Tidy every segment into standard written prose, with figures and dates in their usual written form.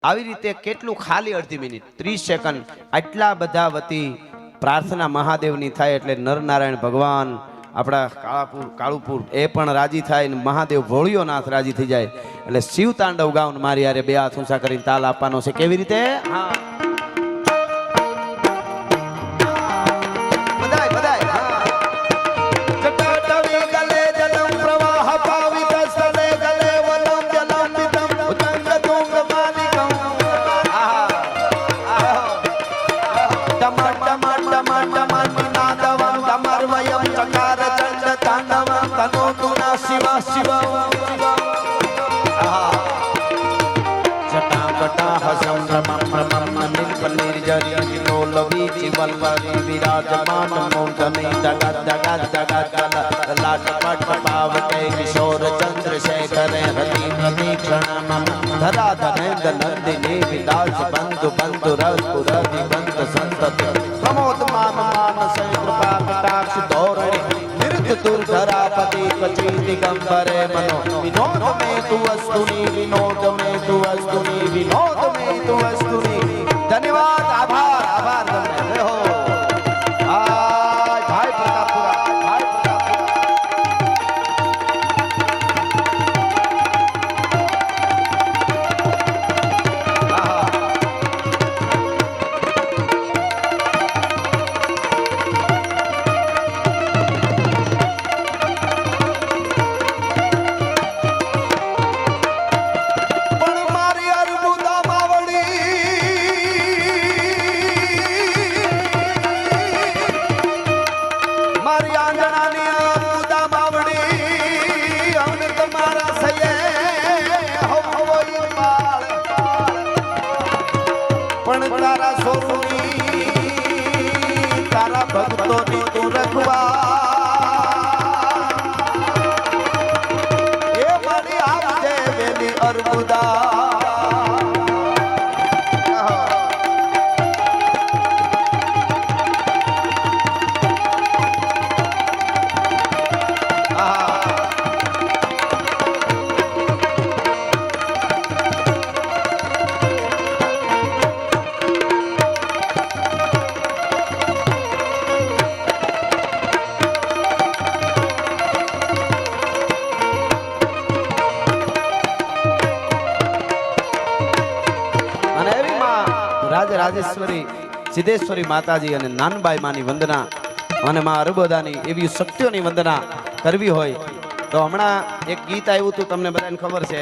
આવી રીતે કેટલું ખાલી અડધી મિનિટ 30 સેકન્ડ આટલા બધા વતી પ્રાર્થના મહાદેવની થાય એટલે નરનારાયણ ભગવાન આપણા કાળુપુર એ પણ રાજી થાય ને મહાદેવ ભોળિયોનાથ રાજી થઈ જાય એટલે શિવ તાંડવ ગાઉન મારી યારે બે હાથ ઊંચા કરીને તાલ આપવાનો છે કેવી રીતે હા विराजमान मोदने जगत जगत जगत लाट पट पाव के किशोर चंद्रशेखर हरि प्रतीक्षण धरा धनेन्द्र नंदिनी विलास बंधु बंधु रघुर दिगंत संतत प्रमोद मान मान से कृपा कटाक्ष धोरणी निर्ध दुर्धरापति कची दिगंबरे मनो विनोद में तु वस्तुनि विनोद में तु वस्तुनि विनोद में तु वस्तुनि धन्यवाद आभार आभार તમને હો ભાઈ પ્રતાપપુરા ભાઈ રાજેશ્વરી સિદ્ધેશ્વરી માતાજી અને નાનબાઈ માની વંદના અને માં અરબોદાની એવી શક્તિઓની વંદના કરવી હોય તો હમણાં એક ગીત આવ્યું હતું તમને બધાને ખબર છે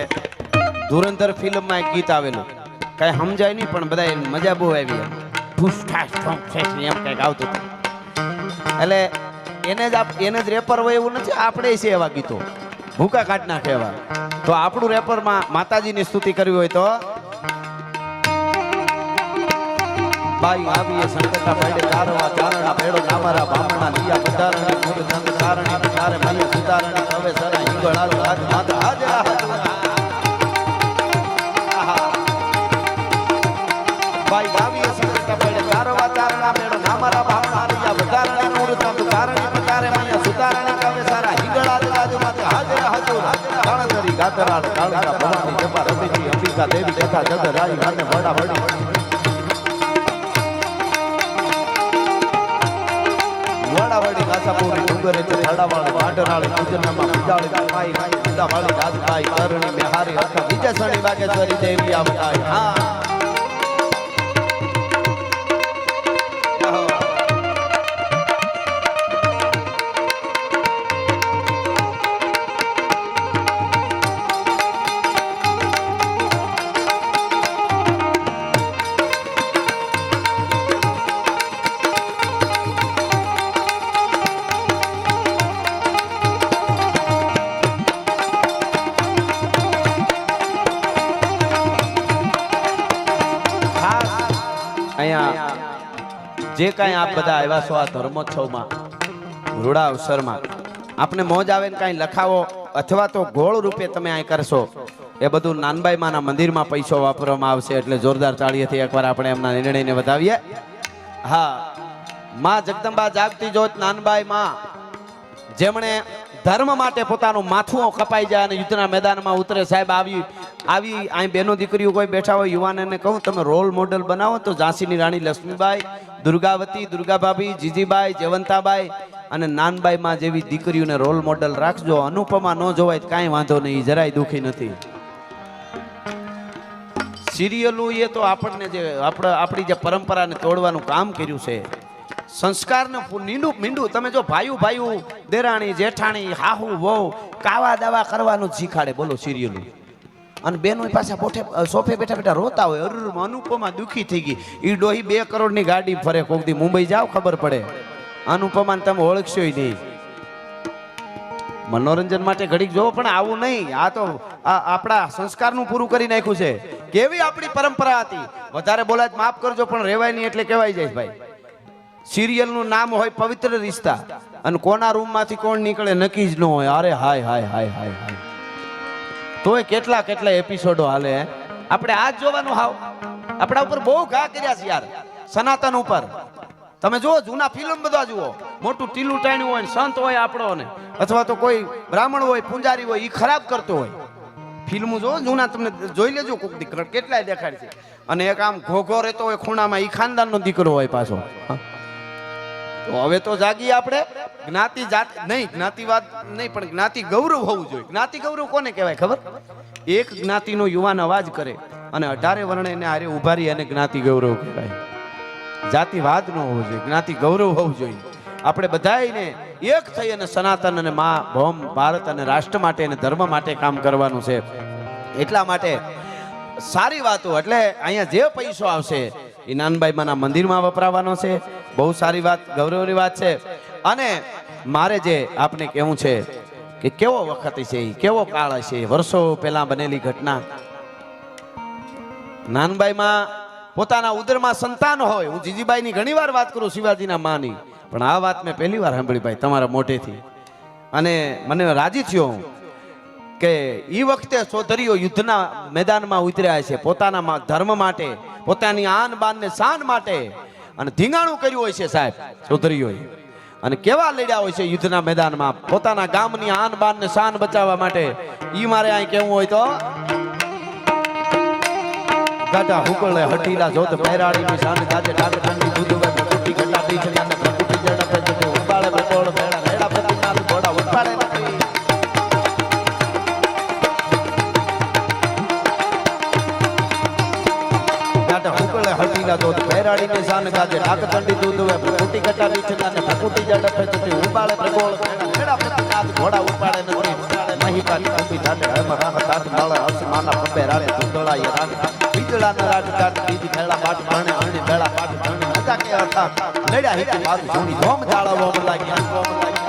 ધુરંધર ફિલ્મમાં એક ગીત આવેલું કઈ સમજાય નહીં પણ બધા મજા બહુ આવી એમ કઈક આવતું હતું એટલે એને જ રેપર હોય એવું નથી આપણે છે એવા ગીતો ભૂકા કાઢ નાખે એવા તો આપણું રેપરમાં માતાજીની સ્તુતિ કરવી હોય તો બાઈ આવીએ સંકટા પાડે તારવા ચારણા ભેડો નામારા બામણા લીયા પધારણી મૂળ ચંદ તારણી તારે મને સુધારણી હવે સરા હિંગળારો રાજ માતા હાજરા બાઈ આવીએ સંકટા પાડે તારવા ચારણા ભેડો નામારા બામણા લીયા પધારણી મૂળ ચંદ તારણી તારે મને સુધારણી હવે સરા હિંગળારો રાજ માતા હાજરા ગણતરી ગાતરાળ કાળકા ભવાની જપા રતિજી અંબિકા દેવી તથા જગરાઈ ગાને વડા વડી વાડાવાડી કાસાપુરી ડુંગરે ચડાવાળી વાઢરાળી પૂજનમાં પૂજાળી માઈ પૂજાવાળી રાજભાઈ કરણી મેહારી અખા વિજયસણી વાગેશ્વરી દેવી આવતાઈ હા જે કાંઈ આપ બધા આવ્યા છો આ ધર્મોત્સવમાં રૂડા અવસરમાં આપને મોજ આવે ને કાંઈ લખાવો અથવા તો ગોળ રૂપે તમે અહીં કરશો એ બધું નાનબાઈ માના મંદિરમાં પૈસો વાપરવામાં આવશે એટલે જોરદાર તાળીઓથી એકવાર આપણે એમના નિર્ણયને વધાવીએ હા માં જગદંબા જાગતી જોત નાનબાઈ માં જેમણે ધર્મ માટે પોતાનું માથું કપાઈ જાય અને યુદ્ધના મેદાનમાં ઉતરે. સાહેબ આવી અહીં બેનો દીકરીઓ કોઈ બેઠા હોય યુવાનોને કહું તમે રોલ મોડેલ બનાવો તો ઝાંસીની રાણી લક્ષ્મીબાઈ, દુર્ગાવતી, દુર્ગાભાભી, જીજીબાઈ, જયવંતાબાઈ અને નાનબાઈમાં જેવી દીકરીઓને રોલ મોડેલ રાખજો. અનુપમા ન જોવાય તો કાંઈ વાંધો નહીં, જરાય દુઃખી નથી. સિરિયલો એ તો આપણને જે આપણી જે પરંપરાને તોડવાનું કામ કર્યું છે, સંસ્કારને મીંડું તમે જો ભાઈ દેરાણી જેઠાણી હાહુ વહુ કાવા દાવા કરવાનું જ શીખાડે. બોલો સિરિયલો. અને બેનો પાછા સોફે બેઠા બેઠા રોતા હોય. અનુપમા દુઃખી થઈ ગઈ. એ ડોહી 2 કરોડની ગાડી ફરે. કોક દી મુંબઈ જાવ ખબર પડે. અનુપમાને તમે ઓળખશો નહીં. મનોરંજન માટે ઘડીક જોવો પણ આવું નહીં. આ તો આપણા સંસ્કારનું પૂરું કરી નાખ્યું છે. કેવી આપણી પરંપરા હતી. વધારે બોલાય માફ કરજો પણ રેવાય નહીં એટલે કહેવાય જાય ભાઈ. સિરિયલ નું નામ હોય પવિત્ર રિશ્તા અને કોના રૂમ માંથી કોણ નીકળે નક્કી જ ન હોય. અરે હાય હાય હાય હાય હાય. તોય કેટલા એપિસોડો હાલે. આપણે આ જ જોવાનું. હાવ આપણા ઉપર બહુ ઘા કર્યા છે યાર સનાતન ઉપર. તમે જુઓ જૂના ફિલ્મ બધા જુઓ. મોટું ટીલું ટાણ્યું હોય, સંત હોય આપણો ને અથવા તો કોઈ બ્રાહ્મણ હોય, પૂંજારી હોય, એ ખરાબ કરતો હોય. ફિલ્મો જો જૂના તમને જોઈ લેજો. કોક દીકરો કેટલાય દેખાડ છે. અને એક આમ ઘોઘો રહેતો હોય ખૂણામાં, એ ખાનદાનનો દીકરો હોય પાછો. તો હવે તો જાગી આપણે. જ્ઞાતિ જાત નહીં, જ્ઞાતિવાદ નહીં, પણ જ્ઞાતિ ગૌરવ હોવું જોઈએ. જ્ઞાતિ ગૌરવ કોને કહેવાય ખબર? એક જ્ઞાતિનો યુવાન અવાજ કરે અને 18 વર્ણ એને હારે ઉભા રહી અને જ્ઞાતિ ગૌરવ કહેવાય. જાતિવાદ ન હોવો જોઈએ, જ્ઞાતિ ગૌરવ હોવું જોઈએ. આપણે બધાને એક થઈ અને સનાતન અને મા ભૌમ ભારત અને રાષ્ટ્ર માટે અને ધર્મ માટે કામ કરવાનું છે. એટલા માટે સારી વાતો એટલે અહીંયા જે પૈસો આવશે એ નાનબાઈ માના મંદિરમાં વપરાવાનો છે. બહુ સારી વાત, ગૌરવની વાત છે. અને મારે જે આપને કહેવું છે કે કેવો વખત છે, કેવો કાળ છે. વર્ષો પહેલા બનેલી ઘટના. નાનબાઈમાં પોતાના ઉદરમાં સંતાન હોય. હું જીજીબાઈની ઘણી વાર વાત કરું, શિવાજીના માની, પણ આ વાત મેં પહેલી વાર સાંભળી ભાઈ તમારા મોઢેથી. અને મને રાજી થયો કે એ વખતે સોદરીઓ યુદ્ધના મેદાનમાં ઉતર્યા છે પોતાના ધર્મ માટે, પોતાની આન બાન ને શાન માટે. અને ધીંગાણું કર્યું હોય છે સાહેબ સોદરીઓએ. અને કેવા લડ્યા હોય છે યુદ્ધના મેદાનમાં પોતાના ગામની આન બાન ને શાન બચાવવા માટે. ઈ મારે અહીં કેવું હોય તો ગાડા હુકળે હટીલા જોત પહેરાડીની શાન ગાજે ડાક ઠંડી દૂધ વે પ્રકૃતિ ગટા બીચડી અને પ્રકૃતિ જડા પે જતે ઉબાળે બકોળ ભેડા રેડા પ્રતિનાલ ઘોડા ઉપાડે નથી. ગાડા હુકળે હટીલા જોત પહેરાડીની શાન ગાજે ડાક ઠંડી દૂધ વે પ્રકૃતિ ગટા બીચડી અને પ્રકૃતિ જડા પે જતે ઉબાળે બકોળ ભેડા રેડા પ્રતિનાલ ઘોડા ઉપાડે નથી. મહીપાની અંબી ધાડે હમરા તાત માળા અસમાના પબે રાડે ધુંધળા ય રાગ બીજળા ના રાગ કાટ બીજી ખેડા પાટ ભણે અણી બેડા પાટ ભણે મજા કે હતા લડ્યા હિતી મારું જોડી ધોમ જાળવો લાગી ધોમ લાગી.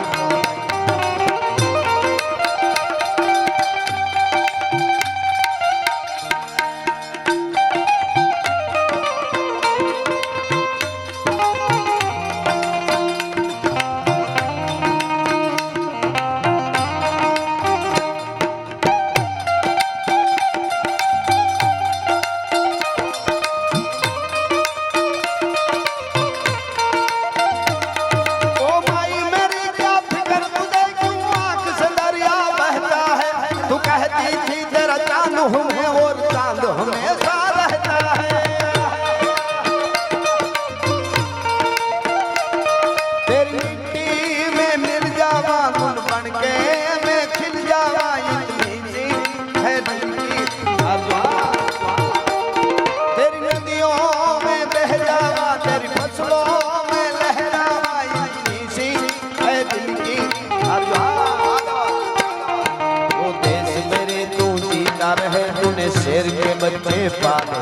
शेर के बच्चे पाले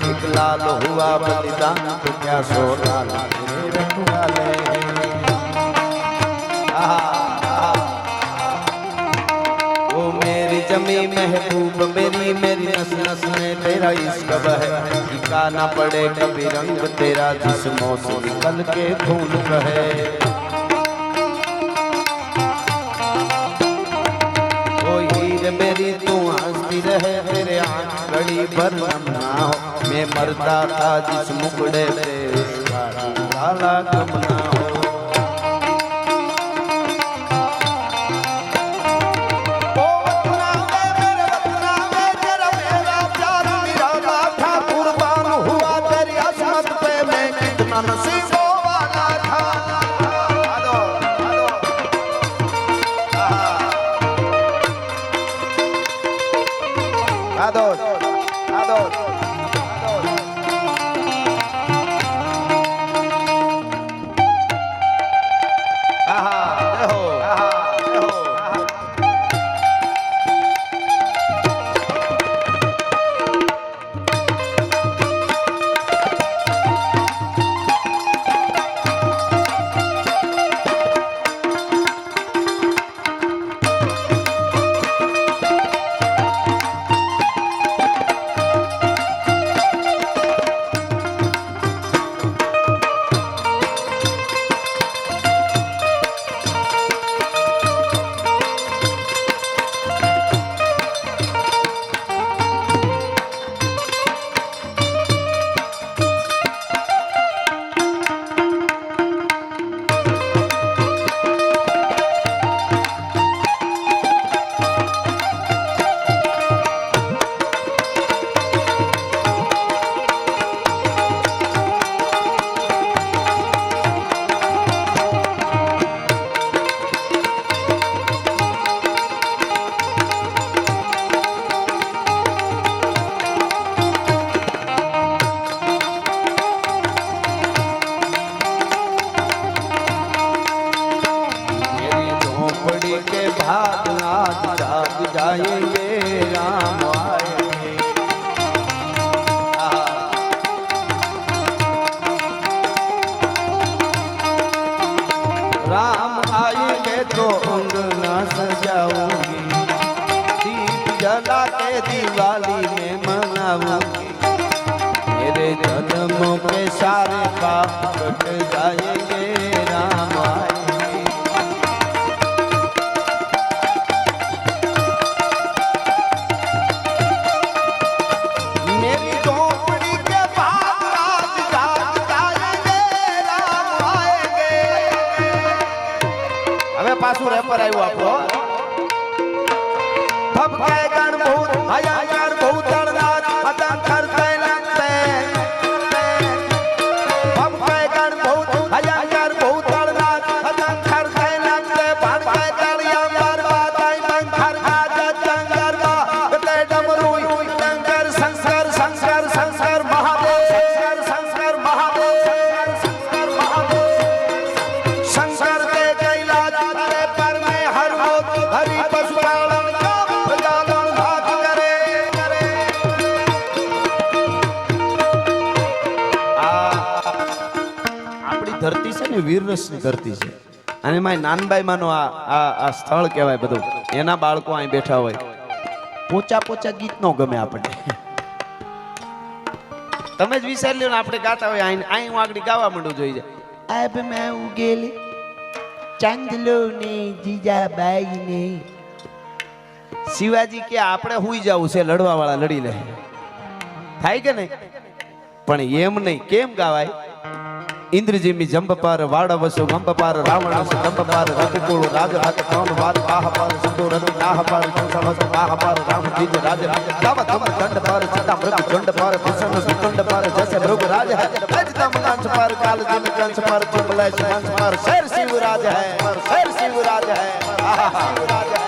एक लाल हुआ बलिदान तो क्या सो लाल रखवाले. ओ मेरी जमी महबूब मेरी मेरी नस नस में तेरा इश्क बहे. टिका ना पड़े कभी रंग तेरा जिस्मों से निकल के खून बहे. ओ हीर मेरी तू हंसती रहे मेरे आंख घड़ी भर ना हो. मैं मरता था जिस मुकड़े पे काला कम ना हो. जन्मों के सारे पाप कट जाएंगे राम आएंगे। मेरी झोपड़ी के बाद रात जाग जाएंगे राम आएंगे। હવે પાછું રેપર આવ્યું આપણો ભપકે ગણ ભૂત હયાર ભૂત તળનાર અતન કરતે લગતે ભપકે ગણ ભૂત હયાર ભૂત તળનાર અતન કરતે લગતે ભણકે તળિયા બરબાદાઈ બંખર આજ જંગરવા તે ડમરુઈ ડંગર સંસ્કાર સંસ્કાર સંસ્કાર મહાદેવ સંસ્કાર મહાદેવ સંસ્કાર મહાદેવ शंकर के कैलाश पर में हर मोत हरि पशुपालन का प्रजालन भाग करे આપણી ધરતી છે ને વીરરસની ધરતી છે અને માય નાનબાઈ માનો આ સ્થળ કહેવાય બધું એના બાળકો અહીં બેઠા હોય પોચા પોચા ગીત નો ગમે આપણને તમે જ વિચારી લ્યો ને આપણે ગાતા હોય અહીં હું આગળ ગાવા માંડું જોઈ જાય अब मैं उगेली चांदलो ने जीजाबाई ने शिवाजी के આપણે હુઈ જાવું છે લડવા વાળા લડી લે થાય કે નહીં પણ એમ નહીં કેમ ગાવાય इंद्रजिमी जंब पार वाड़वसु गंब पार रावण गंब पार रघुकुल राज हाथ कौन बात बाह पार सिंधु रवि नाह पार संसवस बाह पार राम जीज राज तव तम दंड पार सीता मृग चंड पार भीषण विकुंड पार जैसे मृग राज है अज तम कंस पार काल जिन कंस पार चुमलय शिवंश पार शेर शिव राज है शेर शिव राज है शिव राज है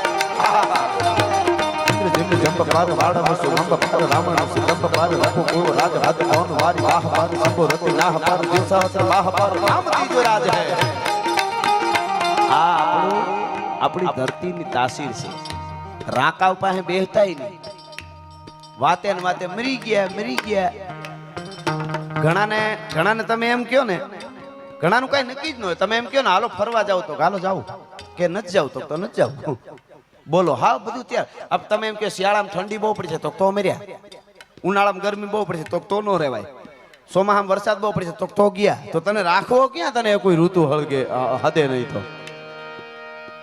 इंद्रजिमी जंब पार वाड़वसु गंब पार रावण गंब पार रघुकुल राज हाथ कौन वारी बाह पार सिंधु रवि नाह पार भीषण बाह पार राम जीज राज है आ આપણી ધરતીની તાસીર છે રાકાવ પાસે બેહતાય નહીં વાતે ને વાતે મરી ગયા ઘણાને તમે એમ કહો ને ઘણાનું કઈ નક્કી જ ન હોય તમે એમ કહો ને હાલો ફરવા જાવ તો હાલો જાવ કે નથી જાવ તો નથી જાવ બોલો હા બધું ત્યાર अब તમે એમ કે શિયાળામાં ઠંડી બહુ પડશે તો મર્યા ઉનાળામાં ગરમી બહુ પડશે તો નો રહેવાય સોમાહામાં વરસાદ બહુ પડશે તો ગયા તો તને રાખવો ક્યાં તને કોઈ ઋતુ હળગે હદે નહીં તો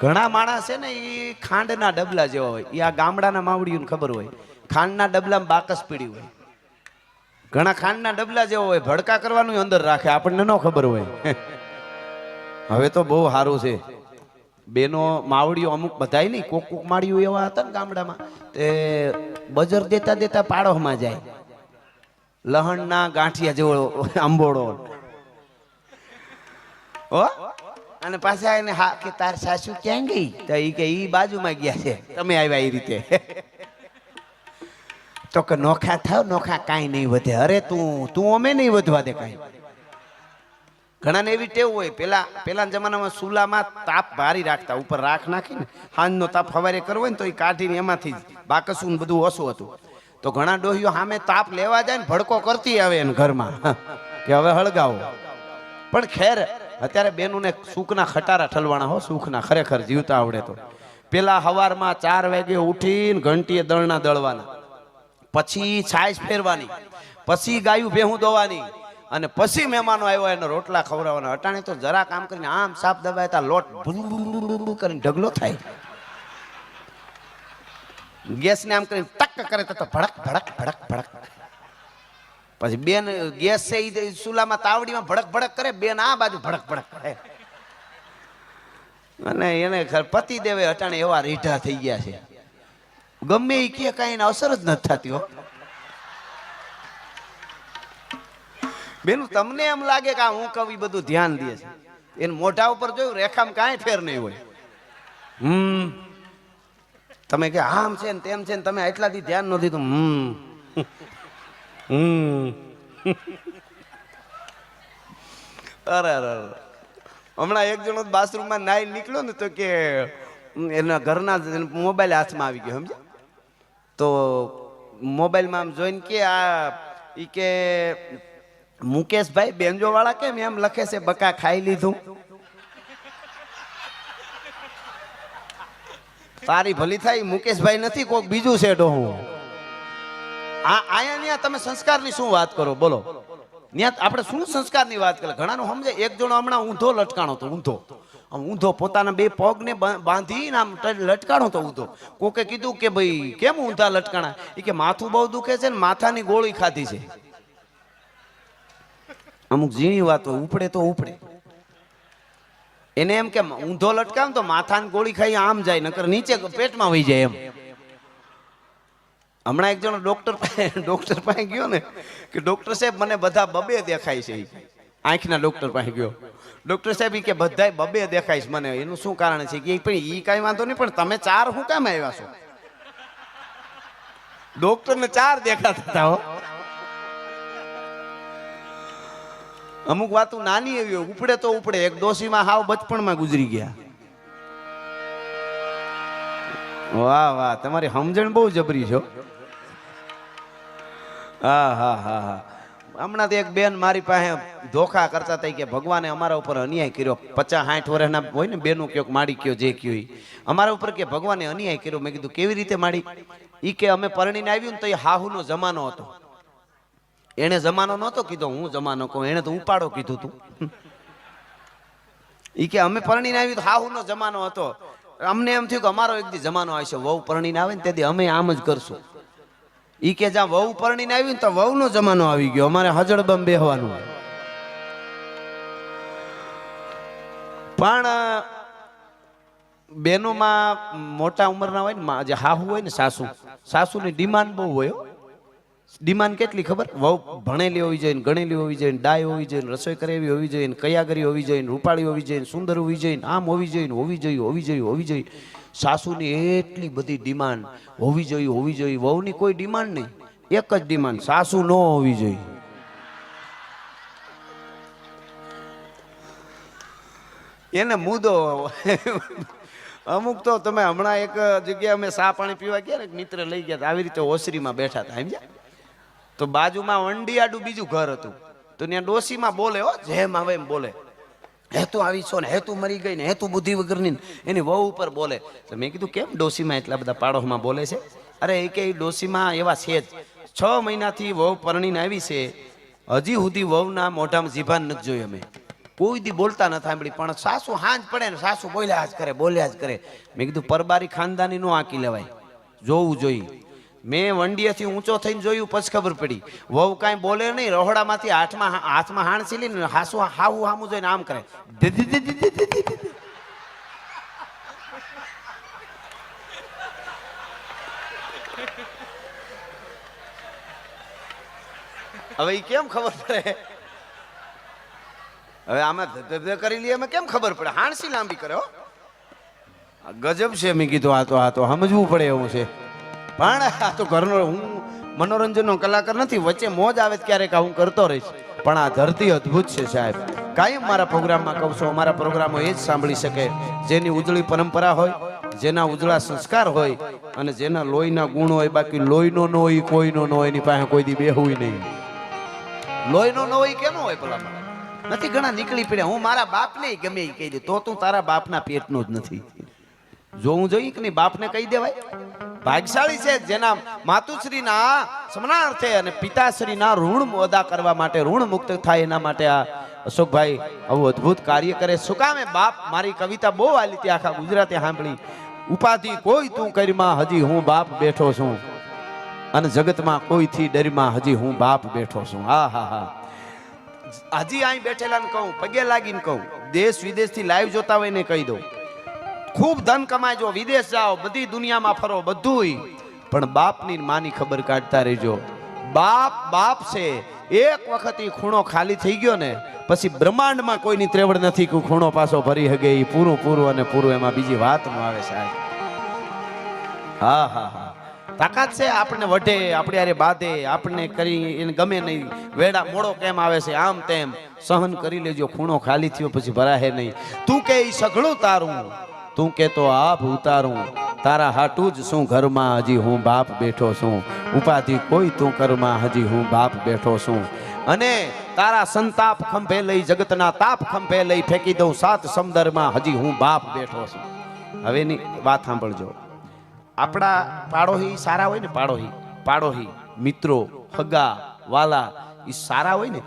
ઘણા માણસ છે ને એ ખાંડના ડબલા જેવા હોય એ આ ગામડાના માવડીઓને ખબર હોય ખાંડના ડબલામાં બાકસ પીડી હોય ઘણા ખાંડના ડબલા જેવા હોય ભડકા કરવાનું અંદર રાખે આપણને ન ખબર હોય હવે તો બહુ સારું છે બેનો માવડીઓ અમુક બધાય નહીં કોક માળીઓ એવા હતા ને ગામડામાં તે બજર દેતા દેતા પાડોમાં જાય લહણના ગાંઠિયા જેવો આંબોળો ઓ અને પાછા એને હા કે તાર સાસુ ક્યાં ગઈ તો ઈ કે ઈ બાજુમાં ગયા છે તમે આવ્યા એ રીતે તો કે નોખા થાવ નોખા કાંઈ નહીં વધે અરે તું અમે નહીં વધવા દે કાંઈ ઘણાને એવી ટેવ હોય પેલા જમાનામાં ચૂલામાં તાપ ભારી રાખતા ઉપર રાખ નાખીને હાંજનો તાપ સવારે કરવો ને તો એ કાઢીને એમાંથી જ બાકસું બધું ઓછું હતું તો ઘણા ડોહીઓ સામે તાપ લેવા જાય ને ભડકો કરતી આવે એને ઘરમાં કે હવે હળગાવો પણ ખેર અત્યારે બેનુને સુખના ખટારા ઠલવાના હો સુખના ખરેખર જીવતા આવડે તો પેલા હવારમાં 4 વાગે ઉઠીને ઘંટીએ દળના દળવાના પછી છાશ ફેરવાની પછી ગાયું ભેહું દોવાની અને પછી મહેમાનો આવ્યો એને રોટલા ખવડાવવાના અટાણે તો જરા કામ કરીને આમ સાપ દબાયતા લોટ કરીને ઢગલો થાય ગેસ ને આમ કરીને ટક કરે તો ભડક ભડક ભડક ભડક પછી બેન ગેસ છે એ ચૂલામાં તાવડીમાં ભડક ભડક કરે બેન આ બાજુ ભડક ભડક કરે અને એને પતિ દેવે અટાણે એવા રીઢા થઈ ગયા છે ગમે એ કે કઈ એને અસર જ નથી થતી હો બેનું તમને એમ લાગે કે હું કવિ બધું ધ્યાન દે છે એને મોઢા ઉપર જોયું રેખામાં કાંઈ ફેર નહીં હોય તમે કે આમ છે ને તેમ છે ને તમે એટલાથી ધ્યાન ન દીધું અરે હમણાં એક જણો બાથરૂમમાં નાઈ નીકળ્યો ને તો કે એના ઘરના મોબાઈલ હાથમાં આવી ગયો સમજે તો મોબાઈલમાં આમ જોઈને કે આ ઈ કે મુકેશભાઈ બેંજો વાળા કેમ એમ લખે છે બકા ખાઈ લીધું તારી ભલી થાય મુકેશભાઈ નથી કોક બીજું છે ડોહું આ આયા તમે સંસ્કારની શું વાત કરો બોલો ત્યાં આપણે શું સંસ્કારની વાત કરે ઘણાનું સમજે. એક જણો હમણાં ઊંધો લટકાણો તો ઊંધો પોતાના બે પગને બાંધીને આમ લટકાણો તો ઊંધો. કોકે કીધું કે ભાઈ કેમ ઊંધા લટકાણા? એ કે માથું બહુ દુખે છે ને માથાની ગોળી ખાધી છે. અમુક ઝીણી વાતો ઉપડે તો ઉપડે. એને એમ કે ઊંધો લટકાવ તો માથાની ગોળી ખાઈ આમ જાય નકર નીચે પેટમાં વહી જાય એમ. હમણાં એક જણો ડોક્ટર પાસે ગયો ને કે ડોક્ટર સાહેબ મને બધા બબે દેખાય છે. આંખના ડોક્ટર પાસે ગયો. ડોક્ટર સાહેબ કે બધા બબે દેખાય છે મને. એનું શું કારણ છે કે ઈ કાંઈ વાંધો નહીં પણ તમે 4 શું કામ આવ્યા છો? ડોક્ટરને 4 દેખાતા હતા હો. અમુક વાતો નાની એવી ઉપડે તો ઉપડે. એક ડોશીમાં હાવ બચપણમાં ગુજરી ગયા. વાહ વાહ, તમારી સમજણ બહુ જબરી છો. હા. હમણાં તો એક બેન મારી પાસે ધોખા કરતા હતા કે ભગવાને અમારા ઉપર અન્યાય કર્યો. 50-60 વર્ષના હોય ને બેનું કયો માડી કયો જે કયો અમારા ઉપર કે ભગવાને અન્યાય કર્યો. મેં કીધું કેવી રીતે માડી? ઈ કે અમે પરણીને આવ્યું ને તો એ હાહુનો જમાનો હતો. એને જમાનો નહોતો કીધો, હું જમાનો કહું. એને તો ઉપાડો કીધું તું. ઈ કે અમે પરણીને આવ્યું તો હાહુનો જમાનો હતો. અમને એમ થયું કે અમારો એક દી જમાનો આવશે, વહુ પરણીને આવે ને તેથી અમે આમ જ કરશું. ઈ કે જ્યાં વહુ પરણીને આવી ને તો વહુનો જમાનો આવી ગયો, અમારે હજળબમ બેહવાનું. પણ બેનોમાં મોટા ઉંમરના હોય ને જે હાહુ હોય ને સાસુની ડિમાન્ડ બહુ હોય. ડિમાન્ડ કેટલી ખબર? વહુ ભણેલી હોવી જોઈએ, ગણેલી હોવી જોઈએ, ડાય હોવી જોઈએ, રસોઈ કરેવી હોવી જોઈએ, કયાગરી હોવી જોઈએ, રૂપાળી હોવી જોઈએ, સુંદર હોવી જોઈએ, આમ હોવી જોઈએ. સાસુની એટલી બધી ડિમાન્ડ હોવી જોઈએ. વહુની કોઈ ડિમાન્ડ નહીં, એક જ ડિમાન્ડ, સાસુ ન હોવી જોઈએ. એને મુદ્દો. અમુક તો તમે હમણાં એક જગ્યાએ અમે ચા પાણી પીવા ગયા ને મિત્ર લઈ ગયા આવી રીતે ઓસરીમાં બેઠા હતા સમજ્યા. તો બાજુમાં વંડિયાડું બીજું ઘર હતું. તો ત્યાં ડોસીમાં બોલે હો, જેમ આવે એમ બોલે. હે તું આવી છો ને, હે તું મરી ગઈ ને, હે તું બુદ્ધિ વગરની, એની વહુ ઉપર બોલે. તો મેં કીધું કેમ ડોસીમાં એટલા બધા પાડોશમાં બોલે છે? અરે એ કે ડોસીમાં એવા છે જ. 6 મહિનાથી વહુ પરણીને આવી છે, હજી સુધી વહુના મોઢામાં જીભાન નથી જોઈ અમે. કોઈ દી બોલતા ન સાંભળી. પણ સાસુ હાંજ પડે ને સાસુ બોલ્યા જ કરે. મેં કીધું પરબારી ખાનદાની નો આંકી લેવાય, જોવું જોઈએ. મેં વંડિયાથી ઊંચો થઈને જોયું પછી ખબર પડી વહુ કાંઈ બોલે નહીં. રહોડામાંથી હાથમાં હાણ સીલી ને હાવું હામું જોઈને આમ કરે. હવે એ કેમ ખબર પડે? હવે આમાં કરી લઈએ અમે કેમ ખબર પડે? હાણસી લાંબી કરે હો. ગજબ છે. મેં કીધું આ તો સમજવું પડે એવું છે. પણ આ તો ઘરનો, હું મનોરંજનનો કલાકાર નથી. વચ્ચે મોજ આવે ક્યારેક હું કરતો રહીશ. પણ આ ધરતી અદ્ભુત છે સાહેબ. કાયમ મારા પ્રોગ્રામમાં કહું છું, અમારા પ્રોગ્રામો એ જ સાંભળી શકે જેની ઉજળી પરંપરા હોય, જેના ઉજળા સંસ્કાર હોય અને જેના લોહીના ગુણ હોય. બાકી લોહીનો ન હોય, કોઈનો ન હોય, એની પાસે કોઈ દી બેહવું નહીં. લોહીનો ન હોય કેમ હોય ભલા? નથી ઘણા નીકળી પડ્યા. હું મારા બાપને ગમે એ કહી દઉં તો તું તારા બાપના પેટનો જ નથી. જોવું જોઈએ કે નહીં? બાપને કહી દેવાય. ભાગ્યશાળી છે જેના માતુશ્રીના સ્મરણાર્થે અને પિતાશ્રીના ઋણ અદા કરવા માટે, ઋણ મુક્ત થાય એના માટે આ અશોકભાઈ આવું અદ્ભુત કાર્ય કરે. શું કામે બાપ? મારી કવિતા બહુ આલી હતી, આખા ગુજરાતે સાંભળી. ઉપાધિ કોઈ તું કરીમાં હજી હું બાપ બેઠો છું, અને જગતમાં કોઈથી ડરમાં હજી હું બાપ બેઠો છું. હા. હજી અહીં બેઠેલાને કહું, પગે લાગીને કહું, દેશ વિદેશથી લાઈવ જોતા હોય ને કહી દઉં, ખૂબ ધન કમાજો, વિદેશ જાઓ, બધી દુનિયામાં ફરો, બધુંય, પણ બાપની માની ખબર કાઢતા રહેજો. બાપ છે. એક વખત એ ખૂણો ખાલી થઈ ગયો ને પછી બ્રહ્માંડમાં કોઈની ત્રેવડ નથી કે ખૂણો પાછો ભરી હગે. એ પૂરું અને પૂરું, એમાં બીજી વાત ન આવે સાહેબ. હા. તાકાત છે. આપણને વઢે, આપણે યારે બાંધે, આપણને કરી એને ગમે નહીં. વેડા મોડો કેમ આવે છે, આમ તેમ સહન કરી લેજો. ખૂણો ખાલી થયો પછી ભરાહે નહીં. તું કે સઘળું તારું, તું કે તો આપ ઉતારું, તારા હાટું જ શું ઘરમાં હજી હું બાપ બેઠો છું. ઉપાધિ કોઈ તું કરમાં હજી હું બાપ બેઠો છું. અને તારા સંતાપ ખંભે લઈ, જગતના તાપ ખંભે લઈ ફેંકી દઉં 7 સમુદ્રમાં હજી હું બાપ બેઠો છું. હવેની વાત સાંભળજો. આપણા પાડોહી સારા હોય ને, પાડોહી મિત્રો, હગા વાલા, એ સારા હોય ને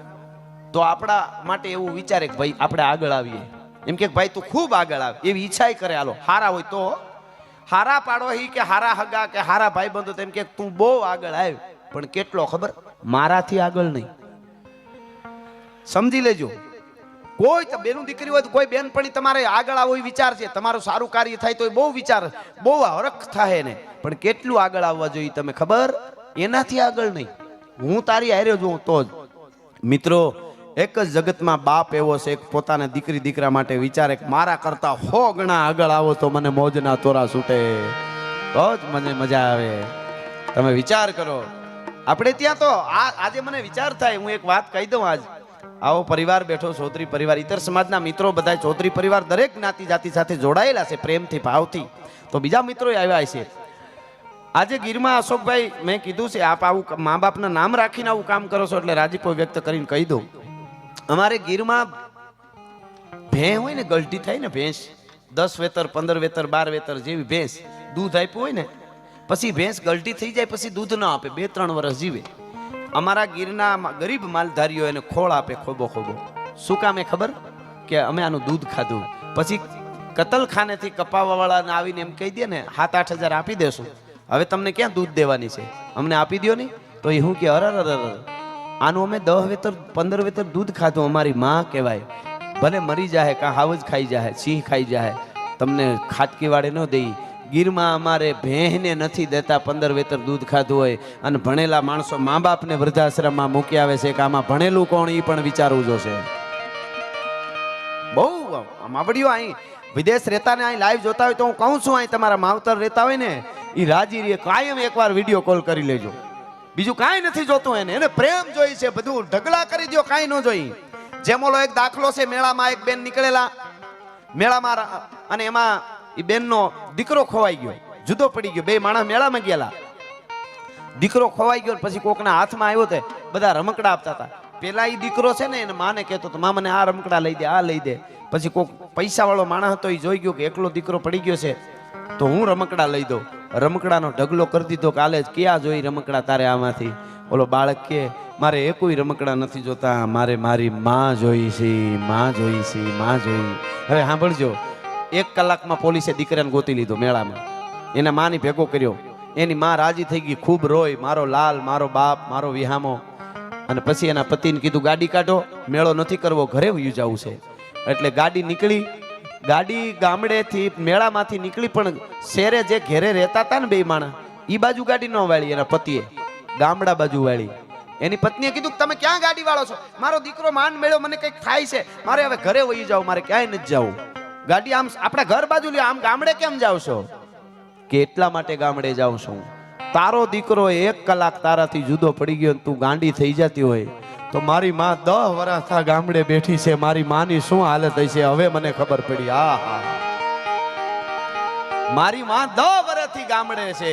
તો આપણા માટે એવું વિચારે કે ભાઈ આપણે આગળ આવીએ, એમ કે ભાઈ તું ખૂબ આગળ આવે એવી ઈચ્છા કરે. હાલો હારા હોય તો હારા પાડોશી કે હારા હગા કે હારા ભાઈબંધો તેમ કે તું બહુ આગળ આવ, પણ કેટલો ખબર, મારાથી આગળ નહીં. સમજી લેજો, કોઈ તો બેનું દીકરી હોય તો કોઈ બેનપણી તમારે આગળ આવો વિચાર છે, તમારું સારું કાર્ય થાય તો બહુ વિચાર, બહુ હરખ થાય ને, પણ કેટલું આગળ આવવા જોઈએ તમે ખબર, એનાથી આગળ નહીં. હું તારી હારે જોઉં તો જ. મિત્રો, એક જ જગતમાં બાપ એવો છે એક પોતાના દીકરી દીકરા માટે વિચારે કે મારા કરતા 100 ગણા આગળ આવો તો મને મોજના તોરા છૂટે, તો જ મને મજા આવે. તમે વિચાર કરો. આપણે ત્યાં તો આજે મને વિચાર થાય, હું એક વાત કહી દઉં. આજ આવો પરિવાર બેઠો, ચૌધરી પરિવાર, ઇતર સમાજના મિત્રો બધા ચૌધરી પરિવાર દરેક જ્ઞાતિ જાતિ સાથે જોડાયેલા છે પ્રેમથી ભાવથી. તો બીજા મિત્રો આવ્યા છે આજે ગીરમાં. અશોકભાઈ મેં કીધું છે આપ આવું મા બાપના નામ રાખીને આવું કામ કરો છો એટલે રાજીપો વ્યક્ત કરીને કહી દઉં. અમારે ગીરમાં ભેં હોય ને, ગલટી થાય ને, ભેંસ 10 વેતર 15 વેતર 12 વેતર જેવી ભેંસ દૂધ આપ્યું હોય ને, પછી ભેંસ ગલટી થઈ જાય પછી દૂધ ન આપે, 2-3 વર્ષ જીવે. અમારા ગીરના ગરીબ માલધારીઓ એને ખોળ આપે, ખોબો ખોબો. શું કામ એ ખબર, કે અમે આનું દૂધ ખાધું. પછી કતલખાનેથી કપાવા વાળાને આવીને એમ કહી દે ને 7-8 હજાર આપી દેશું, હવે તમને ક્યાં દૂધ દેવાની છે, અમને આપી દો નહીં. તો એ હું કે અરર આનું અમે 10 વેતર 15 વેતર દૂધ ખાધું, અમારી માં કહેવાય, ભલે મરી જાય કાં હાવજ ખાઈ જાય, સિંહ ખાઈ જાય, તમને ખાટકી વાળે ન દઈ. ગીરમાં અમારે ભેંને નથી દેતા 15 વેતર દૂધ ખાધું હોય, અને ભણેલા માણસો મા બાપને વૃદ્ધાશ્રમમાં મૂકી આવે છે કે આમાં ભણેલું કોણ એ પણ વિચારવું જોશે. બહુ માવડીઓ અહીં વિદેશ રહેતા ને અહીં લાઈવ જોતા હોય તો હું કહું છું, અહીં તમારા માવતર રહેતા હોય ને એ રાજી રે, કાયમ એકવાર વિડીયો કોલ કરી લેજો. બીજું કાંઈ નથી જોતું એને પ્રેમ જોઈ છે, બધું ઢગલા કરી દો, કાંઈ ન જોઈ. જેમ ઓલો એક દાખલો છે, મેળામાં એક બેન નીકળેલા મેળામાં, અને એમાં એ બેનનો દીકરો ખોવાઈ ગયો, જુદો પડી ગયો. 2 માણસ મેળામાં ગયેલા, દીકરો ખોવાઈ ગયો, પછી કોકના હાથમાં આવ્યો તે બધા રમકડા આપતા હતા. પેલા એ દીકરો છે ને એને માને કહેતો તો, માં મને આ રમકડા લઈ દે, આ લઈ દે. પછી કોક પૈસા વાળો માણસ હતો, એ જોઈ ગયો કે એકલો દીકરો પડી ગયો છે તો હું રમકડા લઈ દઉં. રમકડાનો ઢગલો કરી દીધો, કાલે જ ક્યાં જોઈ રમકડા તારે આમાંથી. ઓલો બાળક કે મારે એકોય રમકડા નથી જોતા, મારે મારી માં જોઈ છે, માં જોઈ છે, માં જોઈ. હવે સાંભળજો, 1 કલાકમાં પોલીસે દીકરાને ગોતી લીધો મેળામાં, એના માની ભેગો કર્યો. એની માં રાજી થઈ ગઈ, ખૂબ રોય, મારો લાલ, મારો બાપ, મારો વિહામો. અને પછી એના પતિને કીધું ગાડી કાઢો, મેળો નથી કરવો, ઘરે વયું જવું છે. એટલે ગાડી નીકળી. ગાડી ગામડેથી મેળામાંથી નીકળી, પણ શેરે જે ઘેરે રહેતા હતા ને 2 માણસ, એ બાજુ ગાડી ન વાળી, એના પતિએ ગામડા બાજુ વાળી. એની પત્નીએ કીધું તમે ક્યાં ગાડી વાળો છો, મારો દીકરો માંડ મેળ્યો, મને કંઈક થાય છે, મારે હવે ઘરે વહી જાવ, મારે ક્યાંય નથી જવું. ગાડી આમ આપણા ઘર બાજુ લ્યો, આમ ગામડે કેમ જાવ છો, કે એટલા માટે ગામડે જાઉં છું. તારો દીકરો 1 કલાક તારાથી જુદો પડી ગયો, તું ગાંડી થઈ જતી હોય તો મારી માં 10 વર્ષ ગામડે બેઠી છે, મારી માની શું હાલત હશે હવે મને ખબર પડી. મારી માં 10 વર્ષથી ગામડે છે,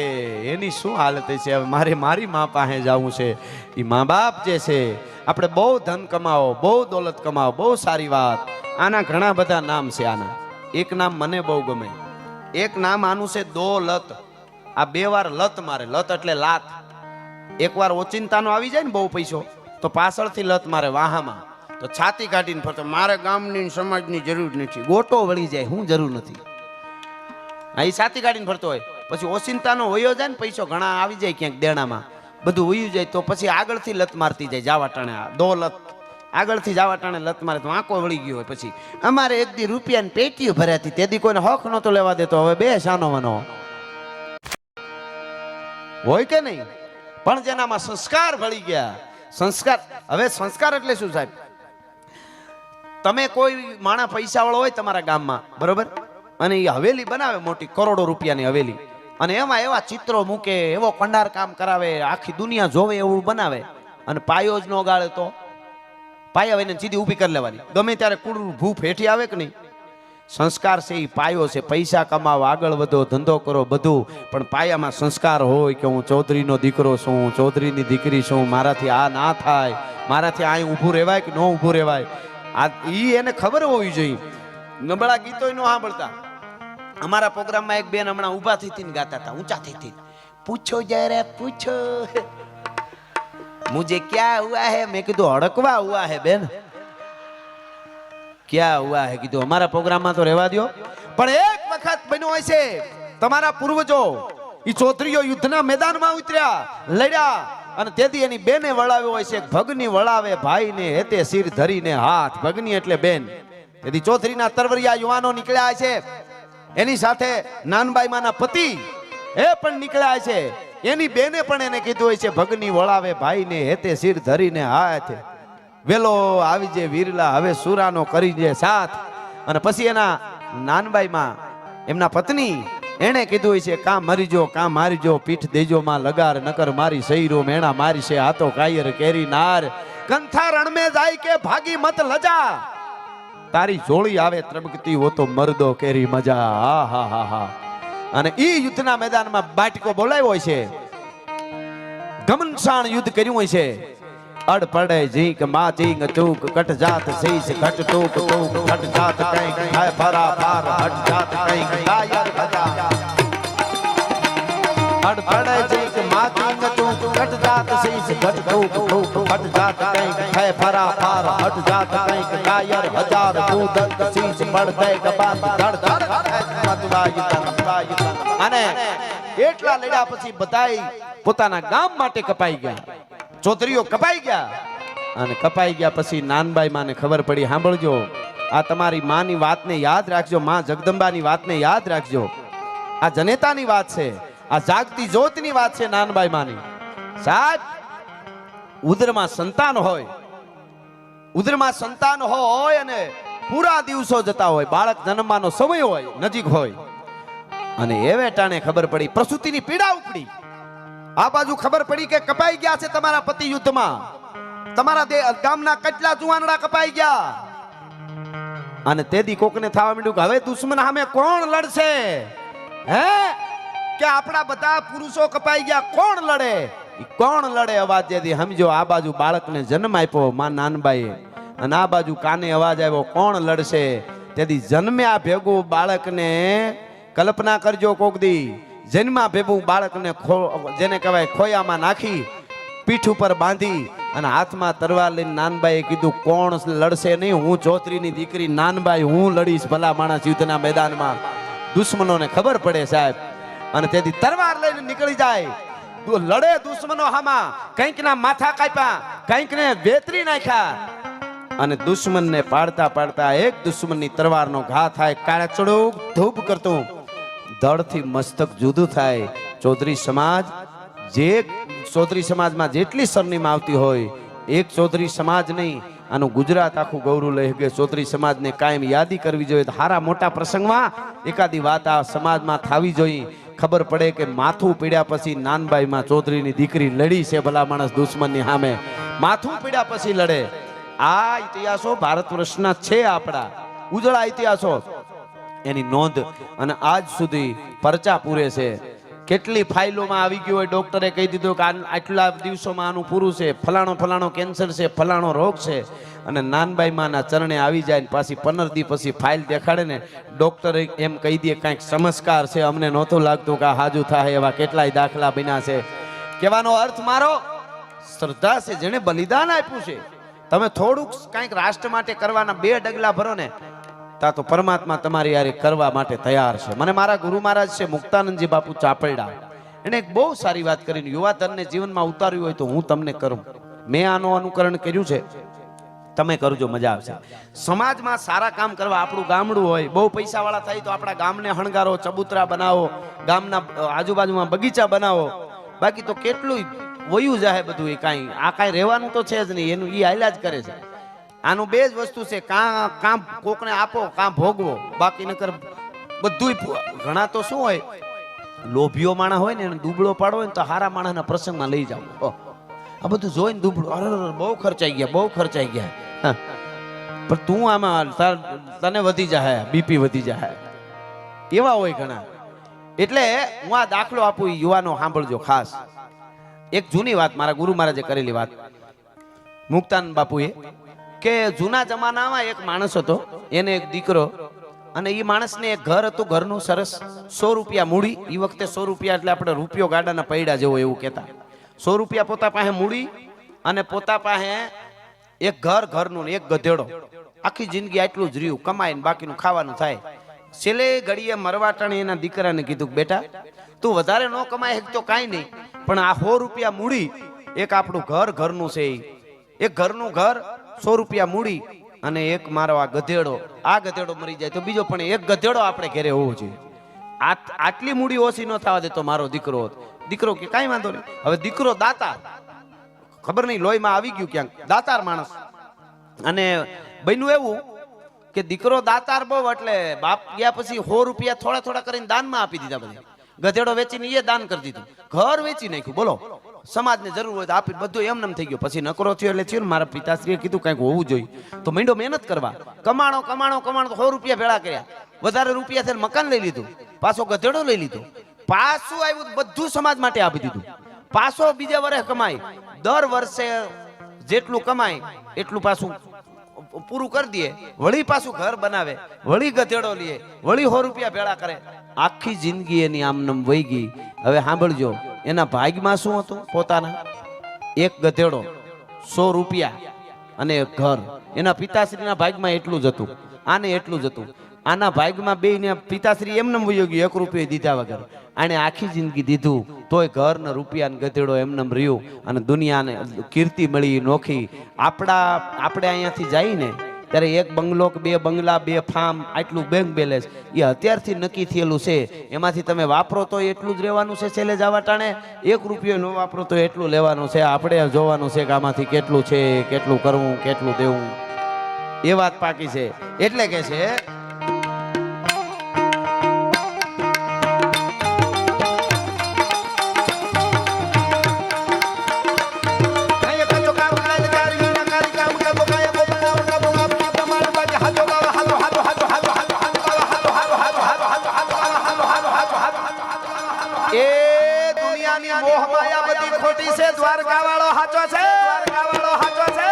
એની શું હાલત હશે હવે મારે મારી માં પાસે જવું છે. એ મા બાપ જે છે, આપણે બહુ ધન કમાવો, બહુ દોલત કમાવો, બહુ સારી વાત. આના ઘણા બધા નામ છે. આના એક નામ મને બહુ ગમે, એક નામ આનું છે દોલત. આ 2 વાર લત મારે, લત એટલે લાત. એક વાર ઓચિંતાનો આવી જાય ને બહુ પૈસો, તો પાછળથી લત મારે વાહામાં, તો છાતી કાઢીને ફરતો, મારે ગામની સમાજની જરૂર નથી, ગોટો વળી જાય, હું જરૂર નથી. આ એ છાતી કાઢીને ફરતો હોય, પછી ઓચિંતાનો વયો જાય ને પૈસો ઘણા આવી જાય ક્યાંક દેણામાં, બધું વયું જાય, તો પછી આગળથી લત મારતી જાય. જાવા ટાણે દોલત આગળથી જાવા ટાણે લત મારે, તો આંકો વળી ગયો હોય. પછી અમારે એક દી રૂપિયાની પેટીઓ ભર્યા હતી, તેથી કોઈને હક નહોતો લેવા દેતો, હવે 2 શાનો વાનો હોય કે નહીં. પણ જેનામાં સંસ્કાર ભળી ગયા, સંસ્કાર. હવે સંસ્કાર એટલે શું સાહેબ, તમે કોઈ માણા પૈસા વાળો હોય તમારા ગામમાં, બરોબર, અને એ હવેલી બનાવે મોટી, કરોડો રૂપિયાની હવેલી, અને એમાં એવા ચિત્રો મૂકે, એવો કંડાર કામ કરાવે, આખી દુનિયા જોવે એવું બનાવે, અને પાયો જ ન ગાળે તો પાયા વઈને સીધી ઊભી કરી લેવાની, ગમે ત્યારે કુડું ભૂ ફેઠી આવે કે નહીં. સંસ્કાર છે એ પાયો છે. પૈસા કમાવો, આગળ વધો, ધંધો કરો, બધું, પણ પાયામાં સંસ્કાર હોય કે હું ચૌધરીનો દીકરો છું, ચૌધરીની દીકરી છું, મારાથી આ ના થાય, મારાથી અહીં ઊભું રહેવાય કે ન ઊભું રહેવાય, આ ઈ એને ખબર હોવી જોઈએ. નબળા ગીતો ન સાંભળતા. અમારા પ્રોગ્રામમાં એક બેન હમણાં ઊભા થઈ ગાતા હતા, ઊંચા થઈ, પૂછો જરા પૂછો મુझे क्या हुआ है. મેં કીધું હડકવા હુआ है બેન, ક્યાં હુઆ હે કીધું અમારા પ્રોગ્રામમાં તો રહેવા દો પણ એક વખત બન્યો હોય છે તમારા પૂર્વજો ઈ ચૌધરીઓ યુદ્ધના મેદાનમાં ઉતર્યા લડ્યા અને તેથી એની બેને વળાવ્યો હોય છે ભગની વળાવે ભાઈને હેતે શિર ધરીને હાથ ભગની એટલે બેન તેથી ચૌધરીના તરવરિયા યુવાનો નીકળ્યા છે એની સાથે નાનબાઈ માના પતિ એ પણ નીકળ્યા છે એની બેને પણ એને કીધું હોય છે ભગની વળાવે ભાઈને હેતે શિર ધરીને હાથ વેલો આવી જે વીરલા હવે સુરાનો કરી જે સાથ અને પછી એના નાનબાઈ માં એમના પત્ની એને કીધું હોય છે કાં મરીજો કાં મારીજો પીઠ દેજો માં લગાર નકર મારી સૈરો મેણા મારી છે હાથો કાયર કેરી નાર કંથા રણ में જાય કે ભાગી મત લજા તારી જોડી આવે ત્રબકતી હો તો મરદો કેરી મજા હા હા હા હા અને ઈ યુદ્ધના મેદાનમાં બાટકો બોલાવ્યો હોય છે ગમનસાણ યુદ્ધ કર્યું હોય છે અડ પડે જીક માચીંગ ચૂક કટ જાત શીશ ઘટ ટૂક ટૂક ઘટ જાત કંઈક ખાય ફરા ફાર હટ જાત કંઈક કાયર ભજા અડ પડે જીક માચીંગ ચૂક કટ જાત શીશ ઘટ ટૂક ટૂક ઘટ જાત કંઈક ખાય ફરા ફાર હટ જાત કંઈક કાયર હજાર દૂધ શીશ પડતે ગબાત ધડ ધડ મતવાય અને એટલા લડ્યા પછી બધાય પોતાના ગામ માટે કપાઈ ગયા ચૌધરીઓ કપાઈ ગયા અને કપાઈ ગયા પછી નાનબાઈ માને ખબર પડી સાંભળજો આ તમારી માની વાતને યાદ રાખજો માં જગદંબાની વાતને યાદ રાખજો આ જનેતાની વાત છે આ જાગતી જ્યોતની વાત છે નાનબાઈ માની સાહેબ ઉદરમાં સંતાન હોય અને પૂરા દિવસો જતા હોય બાળક જન્મવાનો સમય હોય નજીક હોય અને એવે ટાણે ખબર પડી પ્રસૂતિની પીડા ઉપડી આ બાજુ ખબર પડી કે કપાઈ ગયા છે તમારા પતિ યુદ્ધમાં તમારા ગામના કેટલા જુવાનડા કપાઈ ગયા અને તેથી કોકને થવા માંડ્યું કે હવે દુશ્મન સામે કોણ લડશે હે કે આપણા બધા પુરુષો કપાઈ ગયા કોણ લડે અવાજ જેથી સમજો આ બાજુ બાળકને જન્મ આપ્યો માં નાનબાઈએ અને આ બાજુ કાને અવાજ આવ્યો કોણ લડશે તેથી જન્મ્યા ભેગું બાળકને કલ્પના કરજો કોક દી જન્મા ભેગું બાળકને જેને કહેવાય ખોયામાં નાખી પીઠ ઉપર બાંધી અને હાથમાં તરવાર લઈને નાનબાઈએ કીધું કોણ લડશે નહીં હું ચૌધરીની દીકરી નાનબાઈ હું લડીશ ભલા માણસ યુદ્ધના મેદાનમાં દુશ્મનોને ખબર પડે સાહેબ અને તેથી તરવાર લઈને નીકળી જાય લડે દુશ્મનો હામાં કંઈક ના માથા કાપ્યા કંઈક ને વેતરી નાખ્યા અને દુશ્મનને પાડતા પાડતા એક દુશ્મનની તરવારનો ઘા થાય કાળચડુક ધૂપ કરતું ધડથી મસ્તક જુદું થાય ચૌધરી સમાજમાં જેટલી સરનેમ આવતી હોય એક ચૌધરી સમાજ નહીં આનું ગુજરાત આખું ગૌરવ લઈ કે ચૌધરી સમાજને કાયમ યાદી કરવી જોઈએ હારા મોટા પ્રસંગમાં એકાદી વાત આ સમાજમાં થવી જોઈએ ખબર પડે કે માથું પીડ્યા પછી નાનબાઈમાં ચૌધરીની દીકરી લડી છે ભલા માણસ દુશ્મનની સામે માથું પીડ્યા પછી લડે આ ઇતિહાસો ભારત વર્ષના છે આપણા ઉજળા ઇતિહાસો એની નોંધ અને આજ સુધી પરચા પૂરે છે કેટલી ફાઇલોમાં આવી ગયું હોય ડોક્ટરે કહી દીધું કે આટલા દિવસોમાં આનું પૂરું છે ફલાણો કેન્સર છે ફલાણો રોગ છે અને નાનબાઈ માના ચરણે આવી જાય પાછી 15 દી પછી ફાઇલ દેખાડે ને ડોક્ટરે એમ કહી દે કાંઈક ચમત્કાર છે અમને નહોતું લાગતું કે હાજુ થાય એવા કેટલાય દાખલા બન્યા છે કહેવાનો અર્થ મારો શ્રદ્ધા છે જેને બલિદાન આપ્યું છે તમે થોડુંક કાંઈક રાષ્ટ્ર માટે કરવાના 2 ડગલા ભરો ને તા તો પરમાત્મા તમારી યારી કરવા માટે તૈયાર છે મને મારા ગુરુ મહારાજ છે મુક્તાનંદજી બાપુ ચાપરડા એને એક બહુ સારી વાત કરીને યુવાધનને જીવનમાં ઉતાર્યું હોય તો હું તમને કરું મેં આનું અનુકરણ કર્યું છે તમે કરજો મજા આવશે સમાજમાં સારા કામ કરવા આપણું ગામડું હોય બહુ પૈસાવાળા થાય તો આપણા ગામને હણગારો ચબૂતરા બનાવો ગામના આજુબાજુમાં બગીચા બનાવો બાકી તો કેટલું વયું જાય બધું એ કાંઈ આ કાંઈ રહેવાનું તો છે જ નહીં એનું એ હાલ્યા જ કરે છે આનું 2 જ વસ્તુ છે કાં કોકને આપો કાં ભોગવો બાકી નકર બધું ઘણા તો શું હોય લોભીઓ માણસ હોય ને એને દુબળો પાડવો હોય ને તો હારા માણસના પ્રસંગમાં લઈ જાવ આ બધું જોઈને દુબળો અરે બહુ ખર્ચાઈ ગયા પણ તું આમાં તને વધી જાય બીપી વધી જાય એવા હોય ઘણા એટલે હું આ દાખલો આપું યુવાનો સાંભળજો ખાસ એક જૂની વાત મારા ગુરુ મહારાજે કરેલી વાત મુક્તાનંદ બાપુએ કે જૂના જમાનામાં એક માણસ હતો એને એક દીકરો અને એ માણસને એક ઘર હતું ઘરનું સરસ 100 રૂપિયા મૂડી એ વખતે 100 રૂપિયા એટલે આપણે રૂપિયો ગાડાના પૈડા જેવો એવું કહેતા 100 રૂપિયા પોતા પાસે મૂડી અને પોતા પાસે એક ઘરનું ને એક ગધેડો, આખી જિંદગી આટલું જ રહ્યું, કમાય ને બાકીનું ખાવાનું થાય. છેલ્લે ઘડીએ મરવાટાણે એના દીકરાને કીધું કે બેટા તું વધારે ન કમાય તો કાંઈ નહીં, પણ આ 100 રૂપિયા મૂડી, એક આપણું ઘરનું છે, એક ઘરનું ઘર 100 રૂપિયા મૂડી, અને એક મારો આ ગધેડો મરી જાય તો બીજો પણ એક ગધેડો આપણે ઘરે હોવો જોઈએ. આટલી મૂડી ઓછી ન થવા દે તો મારો દીકરો હોત. દીકરો કે કાંઈ વાંધો નહીં. હવે દીકરો દાતાર, ખબર નહીં લોહીમાં આવી ગયું ક્યાંક, દાતાર માણસ. અને બન્યું એવું કે દીકરો દાતાર બહુ, એટલે બાપ ગયા પછી 100 રૂપિયા થોડા કરીને દાનમાં આપી દીધા. બધા ગધેડો વેચીને એ દાન કરી દીધું, ઘર વેચી નાખ્યું. બોલો, સમાજને જરૂર હોય તો આપી, બધું એમ થઈ ગયું. પછી નકરો થયો એટલે થયું ને, મારા પિતાશ્રીએ કીધું કંઈક હોવું જોઈએ, તો માંડ્યો મહેનત કરવા. કમાણો તો 100 રૂપિયા ભેળા કર્યા, વધારે રૂપિયા થઈને મકાન લઈ લીધું, પાછો ગધેડો લઈ લીધો, પાછું આવ્યું બધું સમાજ માટે આપી દીધું. પાછો બીજા વર્ષે કમાય, દર વર્ષે જેટલું કમાય એટલું પાછું પૂરું કરી દે, વળી પાછું ઘર બનાવે, વળી ગધેડો લે, વળી 100 રૂપિયા ભેળા કરે. આખી જિંદગી એની આમનમ વહી ગઈ. હવે સાંભળજો, એના ભાગમાં શું હતું? પોતાના એક ગધેડો, 100 રૂપિયા અને એક ઘર. એના પિતાશ્રીના ભાગમાં એટલું જ હતું, આને એટલું જ હતું. આના ભાગમાં બેયને પિતાશ્રી એમનેમ વયો ગયો, 1 રૂપિયો દીધા વગર. આને આખી જિંદગી દીધું તોય ઘર ને રૂપિયા ને ગધેડો એમનેમ રહ્યું, અને દુનિયાને કીર્તિ મળી નોખી. આપણે અહીંયાથી જઈને ત્યારે 1 બંગલો, 2 બંગલા, 2 ફાર્મ, આટલું બેંક બેલેન્સ એ અત્યારથી નક્કી થયેલું છે. એમાંથી તમે વાપરો તો એટલું જ રહેવાનું છે. છેલ્લે જવા ટાણે 1 રૂપિયો ન વાપરો તો એટલું લેવાનું છે. આપણે જોવાનું છે કે આમાંથી કેટલું છે, કેટલું કરવું, કેટલું દેવું. એ વાત પાકી છે. એટલે કે છે દ્વારકા વાળો હાચો છે, દ્વારકા વાળો હાચો છે.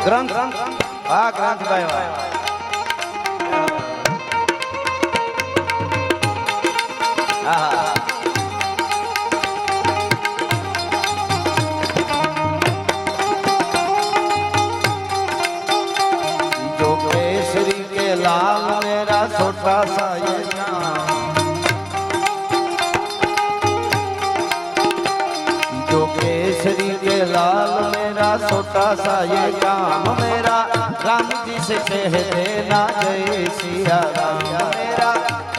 ગ્રંથ, હા ગ્રંથભાઈ, जो केसरी के लाल मेरा छोटा सा ये जो केसरी के लाल मेरा छोटा सा ये काम, मेरा राम जी से कह देना जय सिया राम, मेरा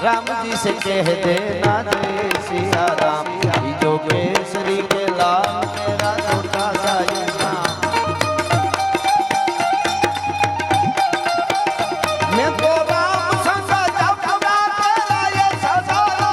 राम जी से कह देना जय सिया राम। जो केसरी के लाल मेरा छोटा सा ये काम, मैं तो राम संसा जपना तेरा ये ससारा।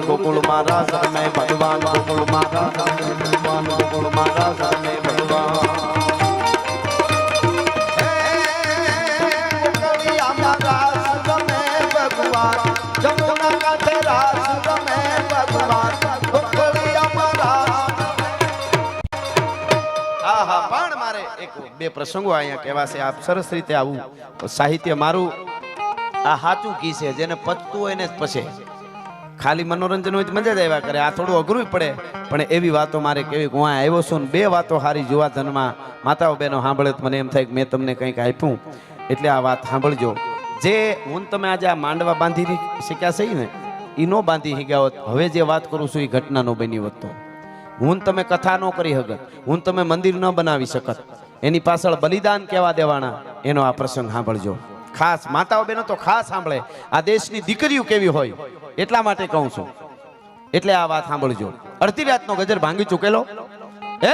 ગોકુળ મહારાજ મેં ભગવાન ગોકુળ મહારાજ ભગવાન ગોકુળ મહારાજ મેં ભગવાન બે પ્રસંગો અહીંયા કહેવા છે. આપ સરસ રીતે આવું સાહિત્ય મારું આ સાચું કી છે, જેને પચતું હોય ને જ પછે. ખાલી મનોરંજન હોય તો મજા જ આવ્યા કરે. આ થોડું અઘરું પડે, પણ એવી વાતો મારે કેવી. હું આવ્યો છું ને બે વાતો હારી જોવા ધનમાં માતાઓ બહેનો સાંભળે તો મને એમ થાય કે મેં તમને કંઈક આપ્યું, એટલે આ વાત સાંભળજો. જે હું તમે આજે આ માંડવા બાંધી શીખ્યા છે ને, એ નો બાંધી શીખ્યા હોત, હવે જે વાત કરું છું એ ઘટના નો બની હોત તો હું તમે કથા નો કરી શકત, હું તમે મંદિર ન બનાવી શકત. એની પાછળ બલિદાન કેવા દેવાના, એનો આ પ્રસંગ સાંભળજો. ખાસ માતાઓ બહેનો તો ખાસ સાંભળે. આ દેશની દીકરીઓ કેવી હોય એટલા માટે કહું છું, એટલે આ વાત સાંભળજો. અડધી રાતનો ગજર ભાંગી ચૂકેલો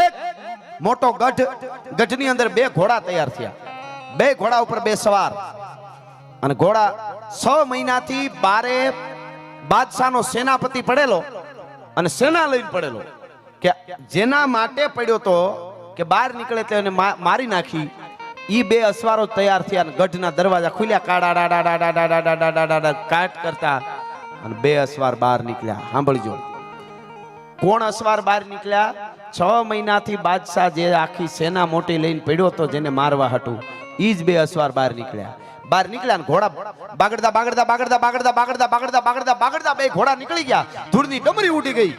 એક મોટો ગઢ, ગઢની અંદર બે ઘોડા તૈયાર થયા. બે ઘોડા ઉપર બે સવાર, અને ઘોડા 6 મહિનાથી બારે બાદશાહનો સેનાપતિ પડેલો, અને સેના લઈને પડેલો, કે જેના માટે પડ્યો તો કે બહાર નીકળે તો એને મારી નાખી. ઈ બે અસવારો તૈયાર થયા, અને ગઢના દરવાજા ખુલ્યા, કાડા કાટ કરતા, અને બે અસવાર બહાર નીકળ્યા. સાંભળજો, કોણ અસવાર બહાર નીકળ્યા? 6 મહિનાથી બાદશાહ જે આખી સેના મોટી લઈને પડ્યો તો, જેને મારવા હતું, ઈ જ બે અસવાર બહાર નીકળ્યા. બહાર નીકળ્યા ને ઘોડા બાગડતા બાગડતા બાગડતા બાગડતા બાગડતા બાગડતા બાગડતા બાગડતા બે ઘોડા નીકળી ગયા. ધૂળની ડમરી ઉડી ગઈ.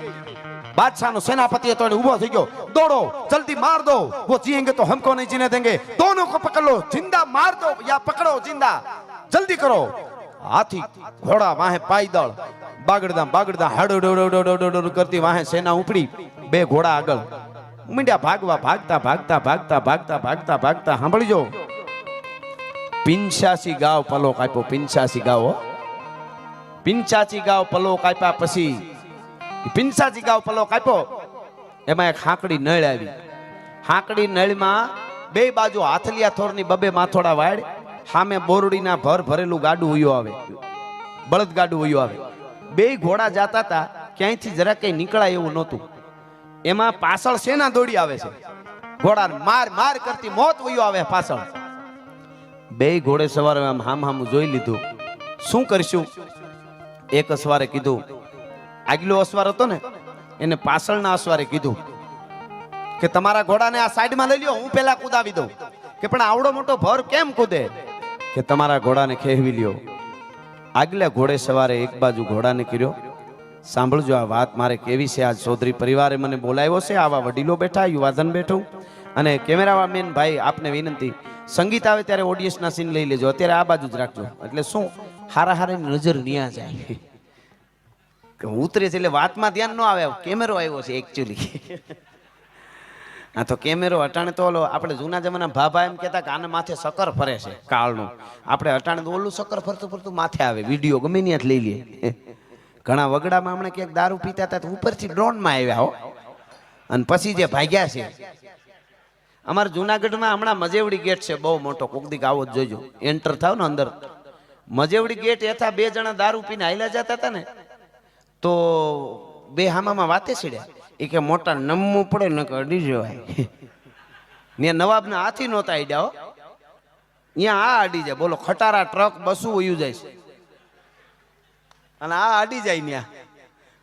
बादशाह सेनापति तो उभो थी गयो, दौड़ो जल्दी मार दो, वो जिएंगे तो हमको नहीं जीने देंगे, दोनों को पकड़ लो, जिंदा मार दो या पकड़ो जिंदा, जल्दी करो. हाथी घोड़ा वाहे पायदल बागड़दा बागड़दा हड़ करती वाहे सेना उपड़ी. बे घोड़ा आगळ मींड्या भागवा, भागता भागता भागता भागता भागता भागता. सांभळीजो, 85 गाव पलो काप्यो. 85 गाव, 85 गाव पलो काप्या पछी 85 गाव पलो काप्यो. एमां एक हाकड़ी नळ आवी. हाकड़ी नळमां बे बाजू हाथलिया थोરની બબે માથોડા વાડ, સામે બોરડીના ભર ભરેલું ગાડું ઉયો આવે, બળદ ગાડું ઉયો આવે. બે ઘોડા જાતા હતા, ક્યાંયથી જરા કઈ નીકળાય એવું નહોતું. એમાં પાછળ સેના દોડી આવે છે, ઘોડાને માર માર કરતી મોત ઉયો આવે પાછળ. બે ઘોડે સવારે આમ હામ હામું જોઈ લીધું, શું કરશું? એક અસવારે કીધું, આગલો અસવાર હતો ને એને પાછળના અસવારે કીધું કે તમારા ઘોડાને આ સાઈડમાં લઈ લ્યો, હું પેલા કૂદાવી દઉં. કે પણ આવડો મોટો ભર કેમ કૂદે? કે તમારા ઘોડાને ખેહવી લ્યો. આગલા ઘોડે સવારે એક બાજુ ઘોડાને કર્યો. સાંભળજો આ વાત મારે કેવી છે. આજ ચૌધરી પરિવારે મને બોલાવ્યો છે, આવા વડીલો બેઠા, યુવાધન બેઠું, અને કેમેરામેન ભાઈ આપને વિનંતી, સંગીત આવે ત્યારે ઓડિયન્સના સીન લઈ લેજો, અત્યારે આ બાજુ જ રાખજો, એટલે શું હારા હારાની નજર ન્યા જાય. ઉતરે છે એટલે વાતમાં ધ્યાન ન આવે. કેમેરો આવ્યો છે એકચ્યુઅલી. હા તો કેમેરો અટાણે તો ઓલો આપણે જૂના જમાના ભાભા એમ કહેતા કે આને માથે સકર ફરે છે કાળનું. આપણે અટાણે તો ઓલું સકર ફરતું ફરતું માથે આવે, વિડીયો ગમે ત્યાં લઈ લે. ઘણા વગડામાં હમણાં ક્યાંક દારૂ પીતા હતા તો ઉપરથી ડ્રોનમાં આવ્યા હો, અને પછી જે ભાગ્યા છે. અમારા જુનાગઢમાં હમણાં મજેવડી ગેટ છે બહુ મોટો, કોક દીક આવો જ જોજો. એન્ટર થાવ ને અંદર મજેવડી ગેટ એથા બે જણા દારૂ પીને હાલ્યા જતા હતા ને, તો બે હામામાં વાતે સીડ્યા. એ કે મોટા નમવું પડે ન કે અડી જવાય. ને નવાબના હાથી નહોતા આડ્યા હો, અહીંયા આ અડી જાય. બોલો, ખટારા ટ્રક બસું વયું જાય છે, અને આ અડી જાય ત્યાં.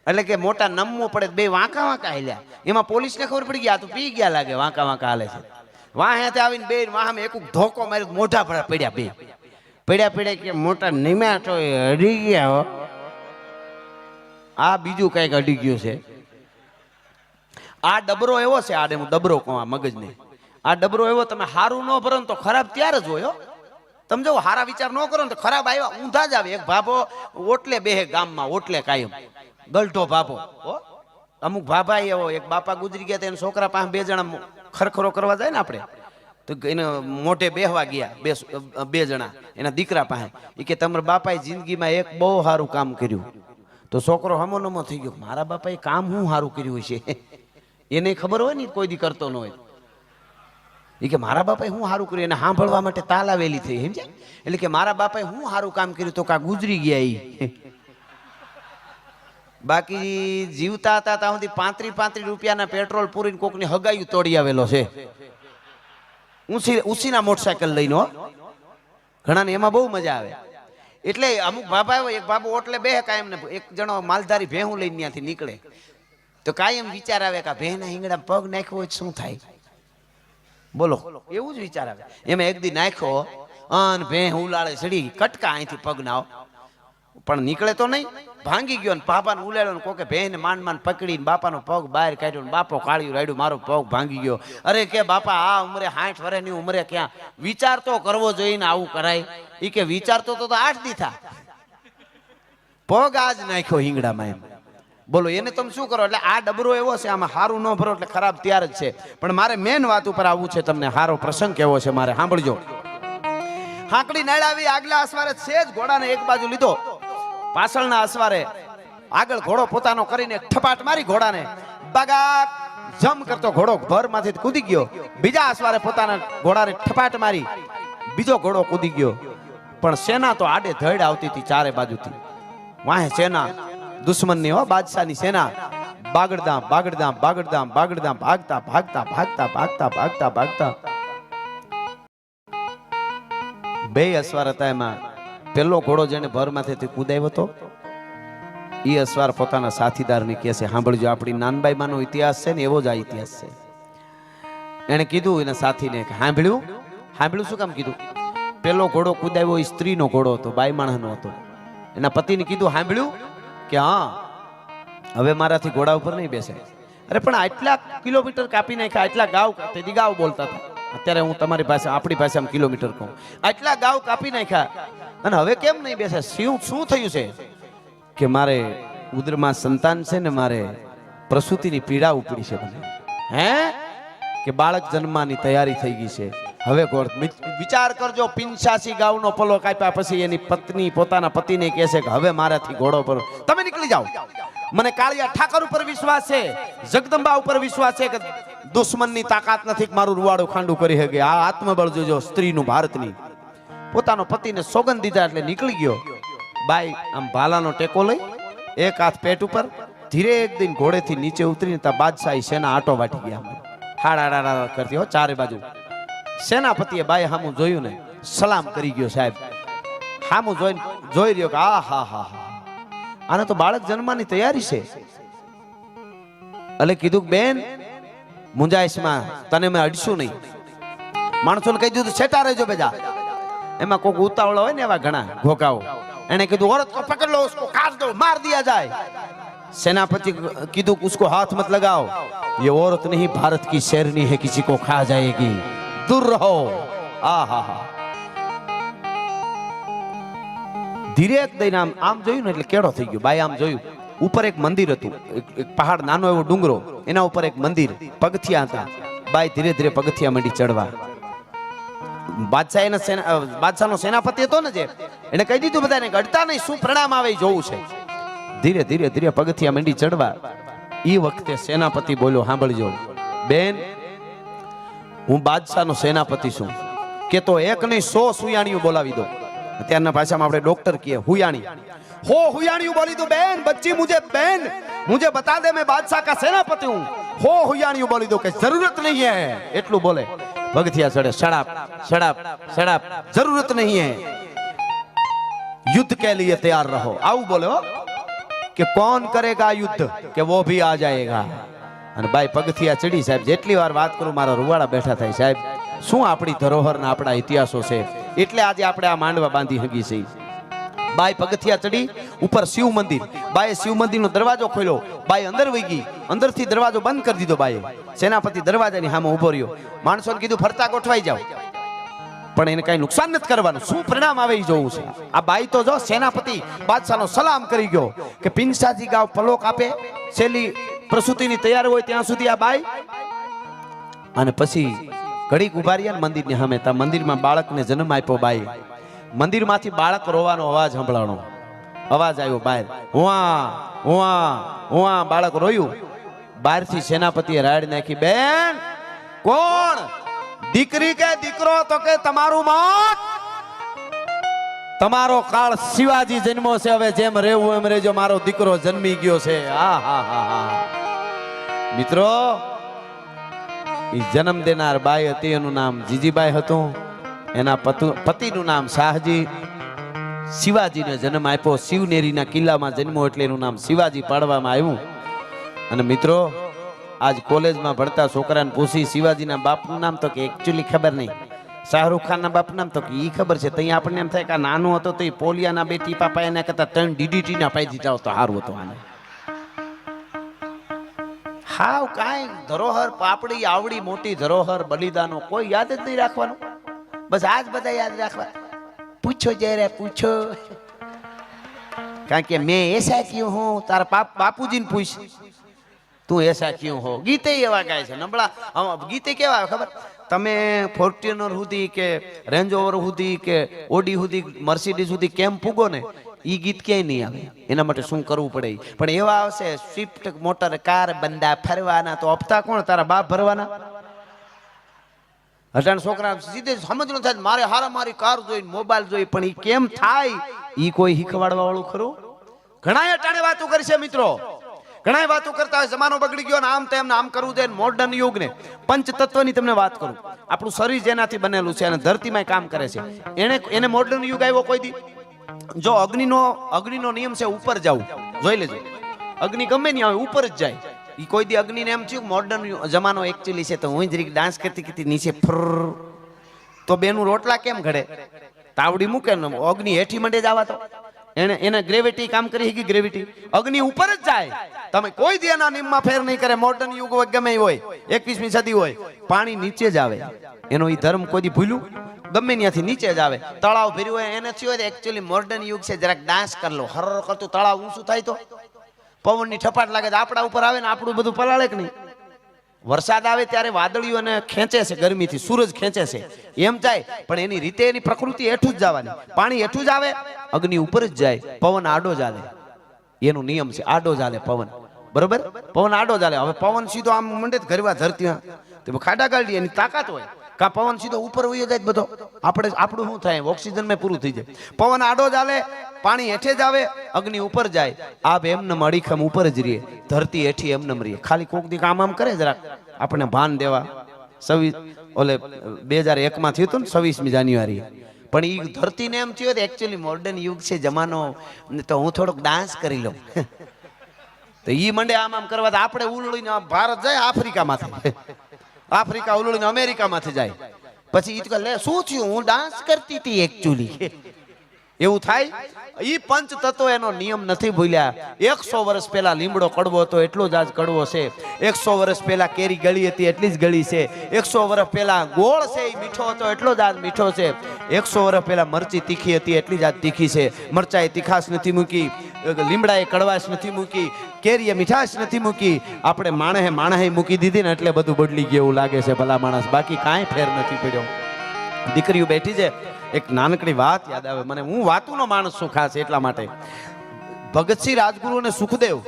એટલે કે મોટા નમવું પડે. બે વાંકા વાંકા હાલ્યા. એમાં પોલીસને ખબર પડી ગયા, તો પી ગયા લાગે, વાંકા વાંકા હાલે છે. વાંહેથી આવીને બે વાહમાં એક ધોકો મારી, મોઢા ભરા પડ્યા. બે પડ્યા પડ્યા કે મોટા નિમ્યા તો અડી ગયા હો. આ બીજું કઈક અડી ગયું છે. આ ડબરો એવો છે, આ ડબરો કહું આ મગજને, આ ડબરો એવો, તમે હારું ન ભરો ને તો ખરાબ ત્યારે જ હોય. તમે જો હારા વિચાર ન કરો ને તો ખરાબ આવ્યા ઊંધા જ આવે. એક ભાભો ઓટલે બેહે ગામમાં, ઓટલે કાયમ ગલઢો ભાભો. અમુક ભાભા એવો, એક બાપા ગુજરી ગયા, એના છોકરા પાસે બે જણા ખરખરો કરવા જાય ને આપણે, તો એને મોઢે બેહવા ગયા બે જણા એના દીકરા પાસે. એ કે તમારા બાપાએ જિંદગીમાં એક બહુ સારું કામ કર્યું, તો છોકરો હમો નમો થઈ ગયો, મારા બાપાએ કામ શું સારું કર્યું છે એને ખબર હોય ને, કોઈ દી કરતો ન હોય. એ કે મારા બાપાએ શું સારું કર્યું એને સાંભળવા માટે તાલાવેલી થઈ, સમજ્યા? એટલે કે મારા બાપાએ શું સારું કામ કર્યું તો કા ગુજરી ગયા. બાકી જીવતા હતા ત્યાં સુધી 35 રૂપિયાના પેટ્રોલ પૂરીને કોકની હગાયું તોડી આવેલો છે, ઉસીના મોટરસાયકલ લઈને. ઘણાને એમાં બહુ મજા આવે. એટલે અમુક બાબા એક બાબુ ઓટલે બે કાયમ ને એક જણો માલધારી ભેહું લઈને ત્યાંથી નીકળે તો કાયમ વિચાર આવે કે ભેહના હિંગડા પગ નાખ્યો હોય શું થાય, બોલો એવું જ વિચાર આવે. એમાં એક દી નાખ્યો અને ભેહ ઉલાળે ચડી કટકા અહીંથી પગ નાવ, પણ નીકળે તો નહીં, ભાંગી ગયો ને બાપાને ઉલાડ્યો ને કોકે ભેહને માંડ પકડીને બાપાનો પગ બહાર કાઢ્યો ને બાપો કાળિયું રાડ્યું, મારો પગ ભાંગી ગયો. અરે કે બાપા આ ઉંમરે 60 વર્ષની ઉંમરે ક્યાં વિચાર તો કરવો જોઈએ ને આવું કરાય. એ કે વિચારતો તો 8 દી થા, પગ આજ નાખ્યો હિંગડામાં એમ. બોલો એને તમે શું કરો? એટલે આ ડબરો એવો છે, આમાં હારું ન ભરો એટલે ખરાબ તૈયાર જ છે. પણ મારે મેન વાત ઉપર આવવું છે, તમને હારો પ્રસંગ કેવો છે મારે સાંભળજો. હાંકડી નાળાવી આગલા અસવારે સેજ ઘોડાને એક બાજુ લીધો, પાછળના અસવારે આગળ ઘોડો પોતાનો કરીને ઠપાટ મારી ઘોડાને બગા જમ કરતો ઘોડો ભરમાંથી કૂદી ગયો. બીજા અસવારે પોતાના ઘોડાને ઠપાટ મારી બીજો ઘોડો કૂદી ગયો. પણ સેના તો આડે ધડ આવતી હતી ચારે બાજુથી. વાહે સેના દુશ્મનની, હો બાદશાહની સેના, બાગડદામ બાગડદામ બાગડદામ બાગડદામ ભાગતા ભાગતા ભાગતા ભાગતા ભાગતા ભાગતા. બે અસવાર હતા, એમાં પેલો ઘોડો જેને ભરમાંથી કૂદાયો હતો એ અસવાર પોતાના સાથીદારને કહે છે, સાંભળજો આપણી નાનબાઈ માનો ઇતિહાસ છે ને એવો જ આ ઇતિહાસ છે. એને કીધું એના સાથીને કે સાંભળ્યું? સાંભળ્યું શું કામ કીધું? પેલો ઘોડો કૂદાયો એ સ્ત્રીનો ઘોડો હતો, બાઈ માણસનો હતો. એના પતિને કીધું સાંભળ્યું કે હા હવે મારાથી ઘોડા ઉપર નહીં બેસે. અરે પણ આટલા કિલોમીટર કાપી નાખ્યા, આટલા ગાવ, તેથી ગાવ બોલતા હતા, અત્યારે હું તમારી પાસે આપણી ભાષામાં કિલોમીટર કહું, આટલા ગાવ કાપી નાખ્યા અને હવે કેમ નહીં બેસે? શું થયું છે? કે મારે ઉદરમાં સંતાન છે ને મારે પ્રસૂતિની પીડા ઉપડી છે મને. હે કે બાળક જન્મવાની તૈયારી થઈ ગઈ છે. હવે વિચાર કરજો, 85 ગાવનો પલો કાપ્યા પછી એની પત્ની પોતાના પતિને કહે છે કે હવે મારાથી ઘોડો પર તમે નીકળી જાઓ. મને કાળિયા ઠાકર ઉપર વિશ્વાસ છે, જગદંબા ઉપર વિશ્વાસ છે કે દુશ્મનની તાકાત નથી કે મારું રૂવાડું ખાંડું કરી શકે. આ આત્મબળ જોજો સ્ત્રીનું, ભારતની. પોતાનો પતિને સોગંદ દીધા એટલે નીકળી ગયો. બાઈ આમ ભાલાનો ટેકો લઈ એક હાથ પેટ ઉપર ધીરે એક દિન ઘોડેથી નીચે ઉતરીને તા બાદશાહી સેના આટો વાટી ગયા, હાડા કરતી હો ચારે બાજુ. સેનાપતિએ બાઈ હામું જોયું ને સલામ કરી ગયો. સાહેબ હામું જોઈ રહ્યો કે આ હા હા હા આને તો બાળક જન્મવાની તૈયારી છે. એટલે કીધું બેન મુંજાઈશમાં તને મેં અડશું નહીં. માણસોને કહી દીધું છેટા રહેજો બેજા. એમાં કોઈક ઉતાવળા હોય ને એવા ઘણા ઘોકાઓ. એને કીધું औरत को पकड़ लो, उसको काट दो, मार दिया जाए. सेनापति कीधु उसको हाथ मत लगाओ, ये औरत नहीं भारत की शेरनी है, किसी को खा जाएगी, दूर रहो. आहा धीरे एक दઈને આમ જોયું ને એટલે કેડો થઈ ગયો. બાઈ આમ જોયું, ઉપર એક મંદિર હતું, એક પહાડ નાનો એવો ડુંગરો, એના ઉપર એક મંદિર, પગથિયા હતા. બાઈ ધીરે ધીરે પગથિયા મંડી ચડવા. બાદશાહનો સેનાપતિ હતો ને જે, એને કહી દીધું બધાને અડતા નહીં, શું પ્રણામ આવે જોવું છે. ધીરે ધીરે ધીરે પગથિયા મંડી ચડવા. એ વખતે સેનાપતિ બોલ્યો, સાંભળજો બેન, હું બાદશાહનો સેનાપતિ છું, કે તો એક નહીં 100 સુયાણીઓ બોલાવી દો. અત્યારના ભાષામાં આપણે ડોક્ટર કહીએ હુયાણી. हो हुयाणियों बोली तो बहन बच्ची मुझे बता दे मैं बादशाह का सेनापति हूँ. हो हुयाणियों बोली दो कि जरूरत नहीं है. એટલું બોલે. ભગતિયા ચડે, शराब शराब शराब, जरूरत नहीं है, युद्ध के लिए तैयार रहो. આવું બોલે હો કે कौन करेगा युद्ध, કે वो भी आ जाएगा. અને બાઈ પગથિયા ચડી. સાહેબ જેટલી વાર વાત કરું મારા રૂવાડા બેઠા થાય. સાહેબ શું આપણી ધરોહરના આપણા ઇતિહાસો છે, એટલે આજે આપણે આ માંડવા બાંધી હગી છે. બાઈ પગથિયા ચડી, ઉપર શિવ મંદિર. બાઈએ શિવ મંદિરનો દરવાજો ખોલ્યો. બાઈ અંદર વહી ગઈ, અંદરથી દરવાજો બંધ કરી દીધો બાઈએ. સેનાપતિ દરવાજાની સામે ઉભો રહ્યો. માણસોને કીધું ફરતા ગોઠવાઈ જાવ, પણ એને કઈ નુકસાન નથી કરવાનું, શું પરિણામ આવે એ જોવું છે. આ બાઈ તો જો સેનાપતિ બાદશાહનો સલામ કરી ગયો કે 85 ગાવ પલો કાપે, છેલ્લી પ્રસૂતિની તૈયારી હોય ત્યાં સુધી આ બાઈ. અને પછી ઘડીક ઉભા રહ્યા મંદિરની સામે. તા મંદિરમાં બાળકને જન્મ આપ્યો બાઈ. મંદિરમાંથી બાળક રોવાનો અવાજ સંભળાણો. અવાજ આવ્યો બહાર, હુઆ હુઆ હુઆ. બાળક રોયું. બહારથી સેનાપતિએ રાડ નાખી, બેન કોણ? દીકરી કે દીકરો? તો કે તમારું મોત. તમારો કાળ શિવાજી જન્મો છે, હવે જેમ રહેવું એમ રહેજો, મારો દીકરો જન્મી ગયો છે. હા હા હા હા. મિત્રો, એ જન્મ દેનાર બાઈ હતી, એનું નામ જીજીબાઈ હતું. એના પતિનું નામ શાહજી. શિવાજીને જન્મ આપ્યો. શિવનેરીના કિલ્લામાં જન્મો એટલે એનું નામ શિવાજી પાડવામાં આવ્યું. અને મિત્રો, આજ કોલેજમાં ભણતા છોકરાને પૂછી શિવાજીના બાપનું નામ, તો કે એકચ્યુઅલી ખબર નહીં. શાહરૂખ ખાનના બાપનું નામ, તો કે ઈ ખબર છે. તો આપણને એમ થાય કે નાનો હતો તો એ પોલિયાના બે ટીપા પાયા એના કરતા 3 DDT ના પાઈ દીધા તો સારું હતું આને. હાવ કાંઈ ધરોહર પાપડી આવડી મોટી ધરોહર બલિદાનો કોઈ યાદ જ નહીં રાખવાનું. બસ આજ બધા યાદ રાખવા. પૂછો જયારે પૂછો, કારણ કે મેં એસા ક્યું હું. તારા બાપુજીને પૂછ, તું એસા ક્યું હો. ગીતે એવા ગાય છે નબળા. ગીતે કેવા ખબર? તમે ફોર્ચ્યુનર સુધી કે રેન્જ ઓવર સુધી કે ઓડી સુધી મર્સિડીઝ સુધી કેમ પૂગો ને, ઈ ગીત ક્યાંય નહીં આવે. એના માટે શું કરવું પડે? પણ એવા આવશે સ્વિફ્ટ મોટર કાર બંદા ફરવાના, તો હપ્તા કોણ? તારા બાપ ભરવાના. અટાણ છોકરા સીધે સમજ ન થાય, મારે હારા મારી કાર જોઈ મોબાઈલ જોઈ, પણ ઈ કેમ થાય ઈ કોઈ શીખવાડવા વાળું ખરું? ઘણા અટાણે વાતો કરશે મિત્રો, ઘણા વાતો કરતા હોય જમાનો બગડી ગયો ને આમ તેમ આમ કરવું જોઈએ. મોડર્ન યુગ ને પંચતત્વની તમને વાત કરું. આપણું શરીર જેનાથી બનેલું છે અને ધરતીમાં કામ કરે છે, એને મોડર્ન યુગ આવ્યો કોઈ દી? જો અગ્નિનો નિયમ છે ઉપર જવું, જોઈ લેજો. અગ્નિ ગમે નહીં આવે, ઉપર જ જાય. ઈ કોઈ દી અગ્નિને એમ થયું મોડર્ન જમાનો એકચ્યુઅલી છે, તો હું જરીક ડાન્સ કરતી નીચે ફર, તો બેનું રોટલા કેમ ઘડે? તાવડી મૂકે ને અગ્નિ હેઠી મંડે જવા. તો એને ગ્રેવિટી કામ કરી કે ગ્રેવિટી અગ્નિ ઉપર જ જાય. તમે કોઈ દી એના નિયમમાં ફેર નહીં કરે. મોડર્ન યુગ ગમે હોય, 21મી સદી હોય, પાણી નીચે જ આવે. એનો ઈ ધર્મ કોઈ દી ભૂલ્યું? ગમે ત્યાંથી નીચે જ આવે. તળાવ ભર્યું હોય એને થયું હોય એકચ્યુઅલી મોડર્ન યુગ છે, જરાક ડાન્સ કરી લો. હર કરતું તળાવ ઊંચું થાય તો પવનની ઠપાટ લાગે તો આપણા ઉપર આવે ને આપણું બધું પલાળે કે નહીં? વરસાદ આવે ત્યારે વાદળીઓ એને ખેંચે છે, ગરમીથી સૂરજ ખેંચે છે, એમ જાય. પણ એની રીતે એની પ્રકૃતિ હેઠું જ જવાની. પાણી હેઠું જ આવે, અગ્નિ ઉપર જ જાય. પવન આડો જ હાલે, એનો નિયમ છે. આડો જ હાલે પવન, બરોબર? પવન આડો જ હાલે. હવે પવન સીધો આમ મંડે ઘરવા ધરતી તો ખાડા ગાડી એની તાકાત હોય. કા પવન સીધો ઉપર વયો જાય બધો, આપણું શું થાય? ઓક્સિજન માં પૂરું થઈ જાય. પવન આડો જ હાલે, પાણી હેઠે જ આવે, અગ્નિ ઉપર જાય. આ એમને અડીખમ ઉપર જ રહીએ, ધરતી હેઠી એમને રહીએ. ખાલી કોક દી કામ આમ કરે જરાક આપણે ભાન દેવા. 2001 માં થયું હતું ને 26મી જાન્યુઆરી. પણ ઈ ધરતીને એમ થયું એકચ્યુઅલી મોડર્ન યુગ છે જમાનો, તો હું થોડોક ડાન્સ કરી લઉં. તો ઈ મંડે આમ આમ કરવા, આપણે ઉલળીને ભારત જાય આફ્રિકામાંથી, આફ્રિકા ઉલળીને અમેરિકામાંથી જાય. પછી ઈ લે શું થયું? હું ડાન્સ કરતી હતી એકચ્યુઅલી. એવું થાય. ઈ પંચ તત્વ એનો નિયમ નથી ભૂલ્યા. 100 વર્ષ પહેલા લીમડો કડવો હતો એટલો જ આજ કડવો છે. 100 વર્ષ પહેલા કેરી ગળી હતી એટલી જ ગળી છે. 100 વર્ષ પહેલા ગોળ છે એ મીઠો હતો એટલો જ આજ મીઠો છે. 100 વર્ષ પહેલા મરચી તીખી હતી એટલી જ આજ તીખી છે. મરચાએ તીખાશ નથી મૂકી, લીમડાએ કડવાશ નથી મૂકી, કેરીએ મીઠાશ નથી મૂકી. આપણે માણસે મૂકી દીધી ને એટલે બધું બદલી ગયું એવું લાગે છે ભલા માણસ. બાકી કાંઈ ફેર નથી પડ્યો. દીકરીઓ બેઠી છે. એક નાનકડી વાત યાદ આવે મને. હું વાતુનો માણસ છું ખાસ એટલા માટે. ભગતસિંહ રાજગુરુ અને સુખદેવ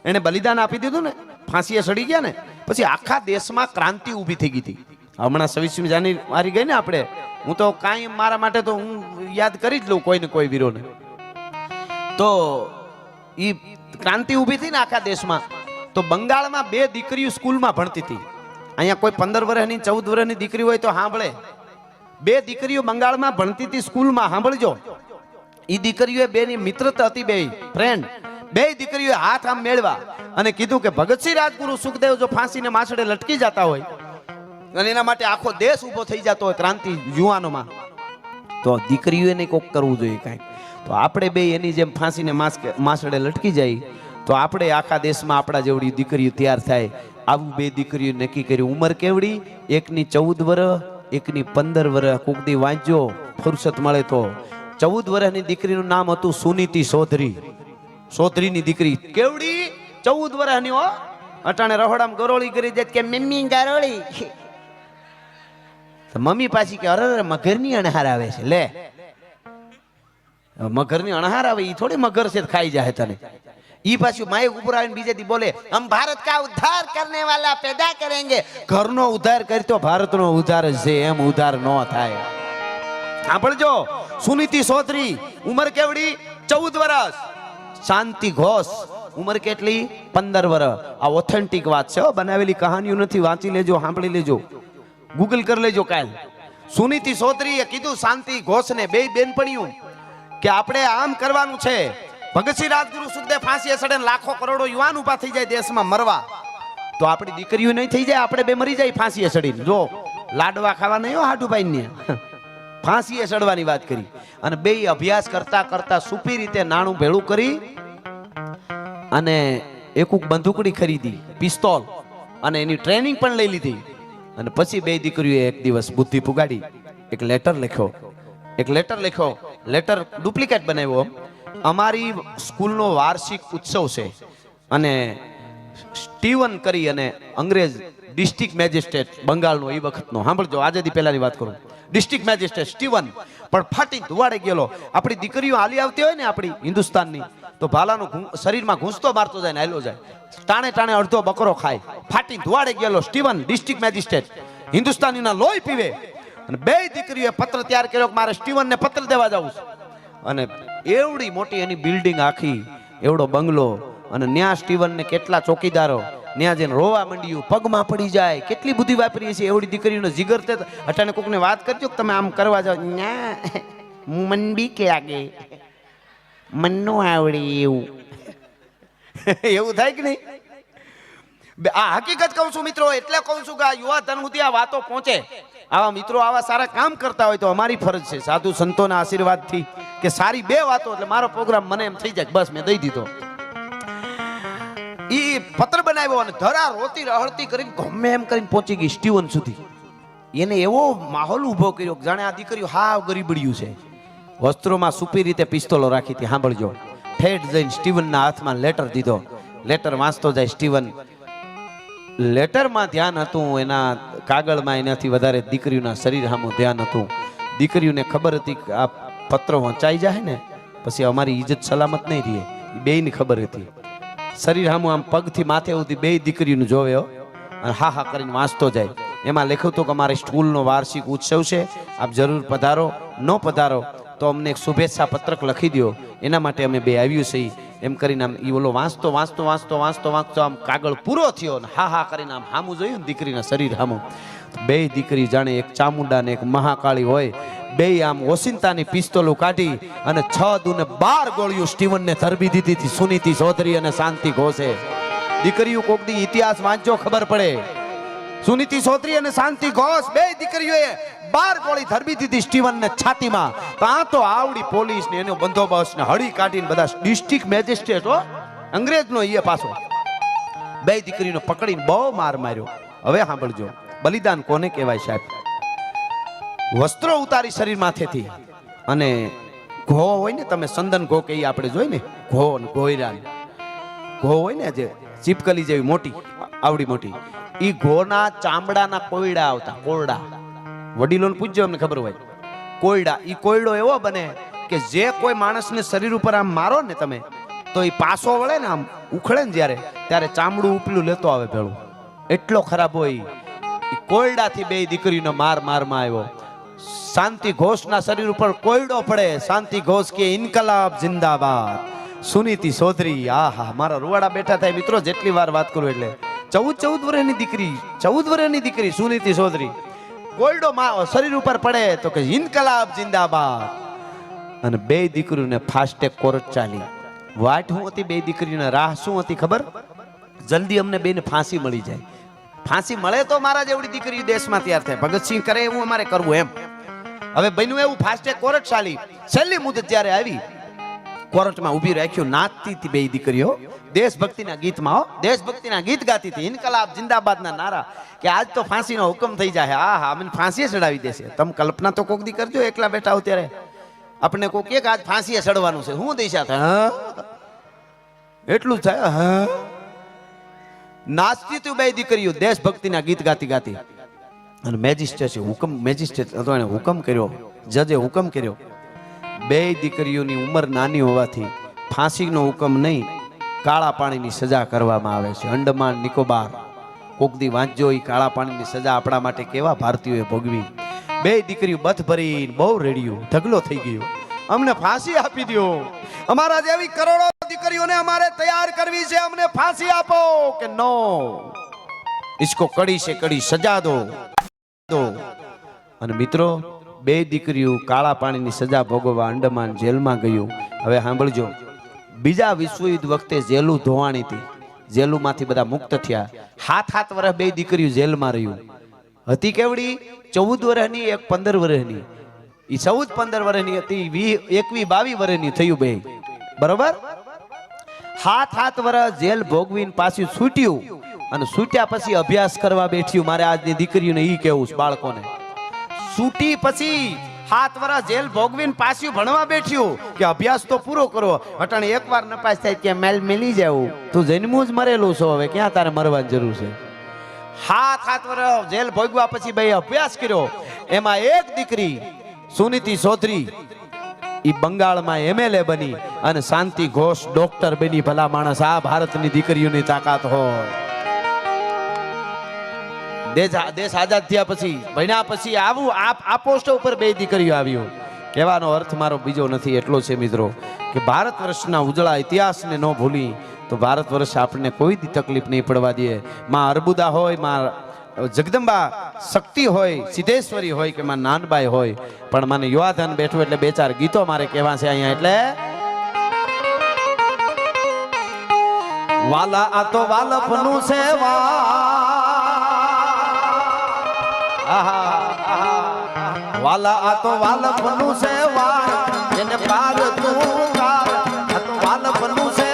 એને બલિદાન આપી દીધું ને, ફાંસીએ સડી ગયા ને, પછી આખા દેશમાં ક્રાંતિ ઊભી થઈ ગઈ હતી. હમણાં 26મી જાન્યુઆરી ગઈ ને આપણે, હું તો કાંઈ મારા માટે તો હું યાદ કરી જ લઉં કોઈ ને કોઈ વીરોને. તો ઈ ક્રાંતિ ઊભી થઈ ને આખા દેશમાં. તો બંગાળમાં 2 દીકરીઓ સ્કૂલમાં ભણતી હતી. અહીંયા કોઈ 15 વર્ષની 14 વર્ષની દીકરી હોય તો સાંભળે. 2 દીકરીઓ બંગાળમાં ભણતી હતી સ્કૂલમાં. સાંભળજો, ઈ દીકરીઓ બેની મિત્રતા હતી, 2 ફ્રેન્ડ. 2 દીકરીઓ હાથ આમ મેળવા અને કીધું કે ભગતસિંહ રાજગુરુ સુખદેવ જો ફાંસીને માછડે લટકી જતા હોય અને એના માટે આખો દેશ ઉભો થઈ જતો હોય ક્રાંતિ યુવાનોમાં, તો દીકરીઓને કોક કરવું જોઈએ કાંઈક. તો આપણે 2 એની જેમ ફાંસીને માછડે લટકી જાય તો આપણે આખા દેશમાં આપણા જેવડી દીકરીઓ તૈયાર થાય. આવું 2 દીકરીઓ નક્કી કર્યું. ઉંમર કેવડી? એકની 14 વર્ષ, એકની 15 વર્ષ. કુકદી વાંચજો ફુરસત મળે તો. 14 વર્ષની દીકરીનું નામ હતું સુનીતિ ચૌધરી. ચૌધરીની દીકરી કેવડી? 14 વર્ષની હો. અટાણે રહોડામાં ગરોળી કરી દે કે મમ્મી ગરોળી. મમ્મી પાછી કે અરે મગરની અણહાર આવે છે. લે મગરની અણહાર આવે ઈ થોડી મગર છે ખાઈ જાય તને. ઈ પાછું માઇક ઉપર આવીને બીજે દી બોલે હમ ભારત કા ઉદ્ધાર કરને વાલા પેદા કરેંગે. ઘરનો ઉદ્ધાર કરી તો ભારતનો ઉદ્ધાર છે, એમ ઉદ્ધાર ન થાય. સાંભળજો, સુનીતિ ચૌધરી ઉંમર કેવડી 14 વર્ષ. શાંતિ ઘોષ ઉંમર કેટલી 15 વર્ષ. આ ઓથેન્ટિક વાત છે, બનાવેલી કહાનીઓ નથી. વાંચી લેજો, સાંભળી લેજો, ગૂગલ કરી લેજો કાલ. સુનીતિ ચૌધરીએ કીધું શાંતિ ઘોષને, બે બેનપણીઓ, કે આપણે આમ કરવાનું છે. ભગતસિંહ રાજગુરુ સુખદેવ ફાંસીએ ચડે, લાખો કરોડો યુવાન ઉભા થઈ જાય દેશમાં મરવા, તો આપણી દીકરીઓ નહીં થઈ જાય, આપણે બે મરી જાય ફાંસીએ ચડીને. જો લાડવા ખાવા નહીં હો હાડુભાઈ ને, ફાંસીએ ચડવાની વાત કરી. અને બે અભ્યાસ કરતા કરતા સુપી રીતે નાણું ભેળું કરી અને એક બંદૂકડી ખરીદી, પિસ્તોલ, અને એની ટ્રેનિંગ પણ લઈ લીધી. અને પછી બે દીકરીઓએ એક દિવસ બુદ્ધિ પુગાડી, એક લેટર લખ્યો. લેટર ડુપ્લિકેટ બનાવ્યો. અમારી સ્કૂલનો વાર્ષિક ઉત્સવ છે અને સ્ટીવન કરી અને અંગ્રેજ ડિસ્ટ્રિક્ટ મેજિસ્ટ્રેટ બંગાળનો એ વખતનો, સાંભળજો, આજેથી પહેલાની વાત કરું. ડિસ્ટ્રિક્ટ મેજિસ્ટ્રેટ સ્ટીવન પણ ફાટી ધુવાડે ગયેલો. આપણી દીકરીઓ હાલી આવતી હોય ને આપણી હિન્દુસ્તાનની, તો ભાલાનું શરીરમાં ઘૂંસતો મારતો જાય ને હાલ્યો જાય, ટાણે ટાણે અડધો બકરો ખાય. ફાટી ધુવાડે ગયેલો સ્ટીવન ડિસ્ટ્રિક્ટ મેજિસ્ટ્રેટ, હિન્દુસ્તાનીના લોહી પીવે. અને બે દીકરીઓએ પત્ર તૈયાર કર્યો કે મારે સ્ટીવનને પત્ર દેવા જવું છે. અને એવડી મોટી એની બિલ્ડિંગ આખી, એવડો બંગલો, અને ન્યા સ્ટીવનને કેટલા ચોકીદારો, ન્યા જઈને રોવા માંડ્યું, પગમાં પડી જાય. કેટલી બુદ્ધિ વાપરી છે એવડી દીકરીનો જીગર. તે અટાણે કોકને વાત કરજો કે તમે આમ કરવા જાઓ, ના મન બી કે આગે મન નો આવડે એવું. એવું થાય કે નહીં? આ હકીકત કહું છું મિત્રો, એટલે કહું છું કે આ યુવા ધન સુધી આ વાતો પહોંચે. આવા મિત્રો આવા સારા કામ કરતા હોય તો અમારી ફરજ છે, સાધુ સંતોના આશીર્વાદથી, કે સારી બે વાતો, એટલે મારો પ્રોગ્રામ મને એમ થઈ જાય બસ મેં દઈ દીધો. ઈ પત્ર બનાવ્યો અને ધરા રોતી રહળતી કરીને ગમે એમ કરીને પહોંચી ગઈ સ્ટીવન સુધી. એને એવો માહોલ ઉભો કર્યો જાણે આ દીકરીઓ હાવ ગરીબડ્યું છે. વસ્ત્રોમાં સુપી રીતે પિસ્તોલો રાખી હતી. સાંભળજો, ઠેઠ જઈને સ્ટીવનના હાથમાં લેટર દીધો. લેટર વાંચતો જાય સ્ટીવન. લેટરમાં ધ્યાન હતું એના કાગળમાં, એનાથી વધારે દીકરીઓના શરીર સામું ધ્યાન હતું. દીકરીઓને ખબર હતી કે આ પત્ર વંચાઈ જાય ને પછી અમારી ઇજ્જત સલામત નહીં રહે. બેયની ખબર હતી. શરીર સામું આમ પગથી માથે સુધી બે દીકરીઓનું જોવે અને હા હા કરીને વાંચતો જાય. એમાં લખ્યું હતું કે અમારી સ્કૂલનો વાર્ષિક ઉત્સવ છે, આપ જરૂર પધારો, ન પધારો તો અમને એક શુભેચ્છા પત્રક લખી દો, એના માટે અમે બે આવ્યું છે. એમ કરીને આમ ઈ ઓલો વાંચતો આમ કાગળ પૂરો થયો ને હા હા કરીને આમ હામું જોયું ને દીકરીના શરીર હામું. બે દીકરી જાણે એક ચામુંડા ને એક મહાકાળી હોય, બે આમ ઓસિંતાની પિસ્તોલો કાઢી અને 6 દુને 12 ગોળીઓ સ્ટીવનને ધરબી દીધી હતી. સુનીતિ ચૌધરી અને શાંતિ ઘોષે. દીકરીઓ કોક દી ઇતિહાસ વાંચજો ખબર પડે. સુનીતિ ચૌધરી અને શાંતિ ઘોષ બે દીકરીઓએ 12 ગોળી ધરબી દીધી સ્ટીવનને છાતીમાં. ત્યાં તો આવડી પોલીસ ને એનો બંદોબસ્ત ને હળી કાઢીને બધા ડિસ્ટ્રિક્ટ મેજિસ્ટ્રેટ અંગ્રેજનો એ પાછો બે દીકરીનો પકડીને બહુ માર માર્યો. હવે સાંભળજો, બલિદાન કોને કહેવાય સાહેબ? વસ્ત્રો ઉતારી શરીર માથેથી અને ઘો હોય ને, તમે સંદન ઘો કે આપણે જોઈ ને, ઘો ને ગોયરા ઘો હોય ને, જે ચીપકલી જેવી મોટી આવડી મોટી, ઈ ઘોના ચામડાના કોયડા આવતા. કોરડા વડીલોને પૂછજો, અમને ખબર હોય. કોયડા, ઈ કોયડો એવો બને કે જે કોઈ માણસને શરીર ઉપર આમ મારો ને તમે, તો ઈ પાસો વળે ને, આમ ઉખડે ને જ્યારે, ત્યારે ચામડું ઉપલું લેતો આવે ભેળું. એટલો ખરાબ હોય. ઈ કોયડાથી બે દીકરીનો મારમાં આવ્યો. શાંતિ ઘોષના શરીર ઉપર કોયડો પડે. શાંતિ ઘોષ કે ઇન્કલાબ જિંદાબાદ. સુનીતિ ચૌધરી, આહા મારા રૂવાડા બેઠા થાય મિત્રો જેટલી વાર વાત કરું એટલે. 14 વર્ષની દીકરી, 14 વર્ષની દીકરી સુનીતિ ચૌધરી, કોયડો શરીર ઉપર પડે તો કે ઇન્કલાબ જિંદાબાદ. અને બે દીકરીઓને ફાસ્ટેગ કોર્ટ ચાલી. વાટ શું હતી બે દીકરીઓને? રાહ શું હતી ખબર? જલ્દી અમને બેને ફાંસી મળી જાય. ફાંસી મળે તો મારા જેવડી દીકરી દેશમાં તૈયાર થાય. ભગતસિંહ કરે એવું અમારે કરવું એમ. હવે બન્યું એવું, ફાસ્ટેગ કોર્ટ ચાલી. છેલ્લી મુદત જ્યારે આવી, કોર્ટમાં ઊભી રાખ્યું. નાચતી હતી બે દીકરીઓ દેશભક્તિના ગીતમાં. દેશભક્તિના ગીત ગાતી હતી, ઇન્કલાબ જિંદાબાદના નારા, કે આજ તો ફાંસીનો હુકમ થઈ જાય. હા હા, અમને ફાંસીએ ચડાવી દેશે. તમે કલ્પના તો કોક દી કરજો, એકલા બેઠા હો ત્યારે આપણે કોક કે આજ ફાંસીએ ચડવાનું છે, હું દિશા થાય એટલું થાય. હા, નાચતી તું બે દીકરીઓ દેશભક્તિના ગીત ગાતી ગાતી. અને મેજિસ્ટ્રેટ હુકમ કર્યો, જજે હુકમ કર્યો, બે દીકરીઓની ઉંમર નાની હોવાથી ફાંસીનો હુકમ નહીં, કાળા પાણીની સજા કરવામાં આવે છે. અંડમાન નિકોબાર કોકદી વાંચજો, એ કાળા પાણીની સજા આપણા માટે કેવા ભારતીયોએ ભોગવી. બે દીકરીઓ બથ ભરી બહુ રેડિયું, ઢગલો થઈ ગયો, અમને ફાંસી આપી દો, અમારા જેવી કરોડો દીકરીઓને અમારે તૈયાર કરવી છે, અમને ફાંસી આપો. કે નો, इसको कड़ी से कड़ी सजा दो. અને મિત્રો, બે દીકરીઓ કાળા પાણીની સજા ભોગવવા અંડમાન જેલમાં ગયું. હવે સાંભળજો, બીજા વિશ્વયુદ્ધ વખતે જેલું ધોવાણી હતી, જેલુમાંથી બધા મુક્ત થયા. 7 વર્ષ બે દીકરીઓ જેલમાં રહ્યું. હતી કેવડી? 14 વર્ષની, એક 15 વર્ષની. એ 14-15 વર્ષની હતી, 21-22 વર્ષની થયું બે, બરોબર? 7 વર્ષ જેલ ભોગવીને પાછું છૂટ્યું, અને છૂટ્યા પછી અભ્યાસ કરવા બેઠ્યું. મારે આજની દીકરીઓને ઈ કેવું છે, બાળકોને છૂટી પછી 7 વર્ષ જેલ ભોગવીને પાછું ભણવા બેઠ્યું કે અભ્યાસ તો પૂરો કરો. અટાણે એકવાર નપાસ થાય કે મેલ મિલી જાવું, તું જન્મું જ મરેલું છો, હવે ક્યાં તારે મરવાની જરૂર છે? 7 વર્ષ જેલ ભોગવા પછી બે અભ્યાસ કર્યો. એમાં એક દીકરી સુનીતિ ચૌધરી ઈ બંગાળમાં MLA બની અને શાંતિ ઘોષ ડોક્ટર બની. ભલા માણસ, આ ભારતની દીકરીઓની તાકાત હોય. દેશ આઝાદ થયા પછી, ભણ્યા પછી આવું આ પોસ્ટ ઉપર બે દીકરીઓ આવ્યો. કહેવાનો અર્થ મારો બીજો નથી, એટલો છે મિત્રો કે ભારત વર્ષના ઉજળા ઇતિહાસને ન ભૂલી તો ભારત વર્ષ આપણને કોઈ દી તકલીફ નહીં પડવા દે. માં અર્બુદા હોય, માં જગદંબા શક્તિ હોય, સિદ્ધેશ્વરી હોય કે માં નાનબાઈ હોય, પણ મને યુવાધન બેઠું એટલે 2-4 ગીતો મારે કહેવા છે અહીંયા. એટલે વાલા આ તો વાલપનું છે, વાલા આ તો વાલપનું છે, જેને પાર તું તાર, આ તો વાલપનું છે,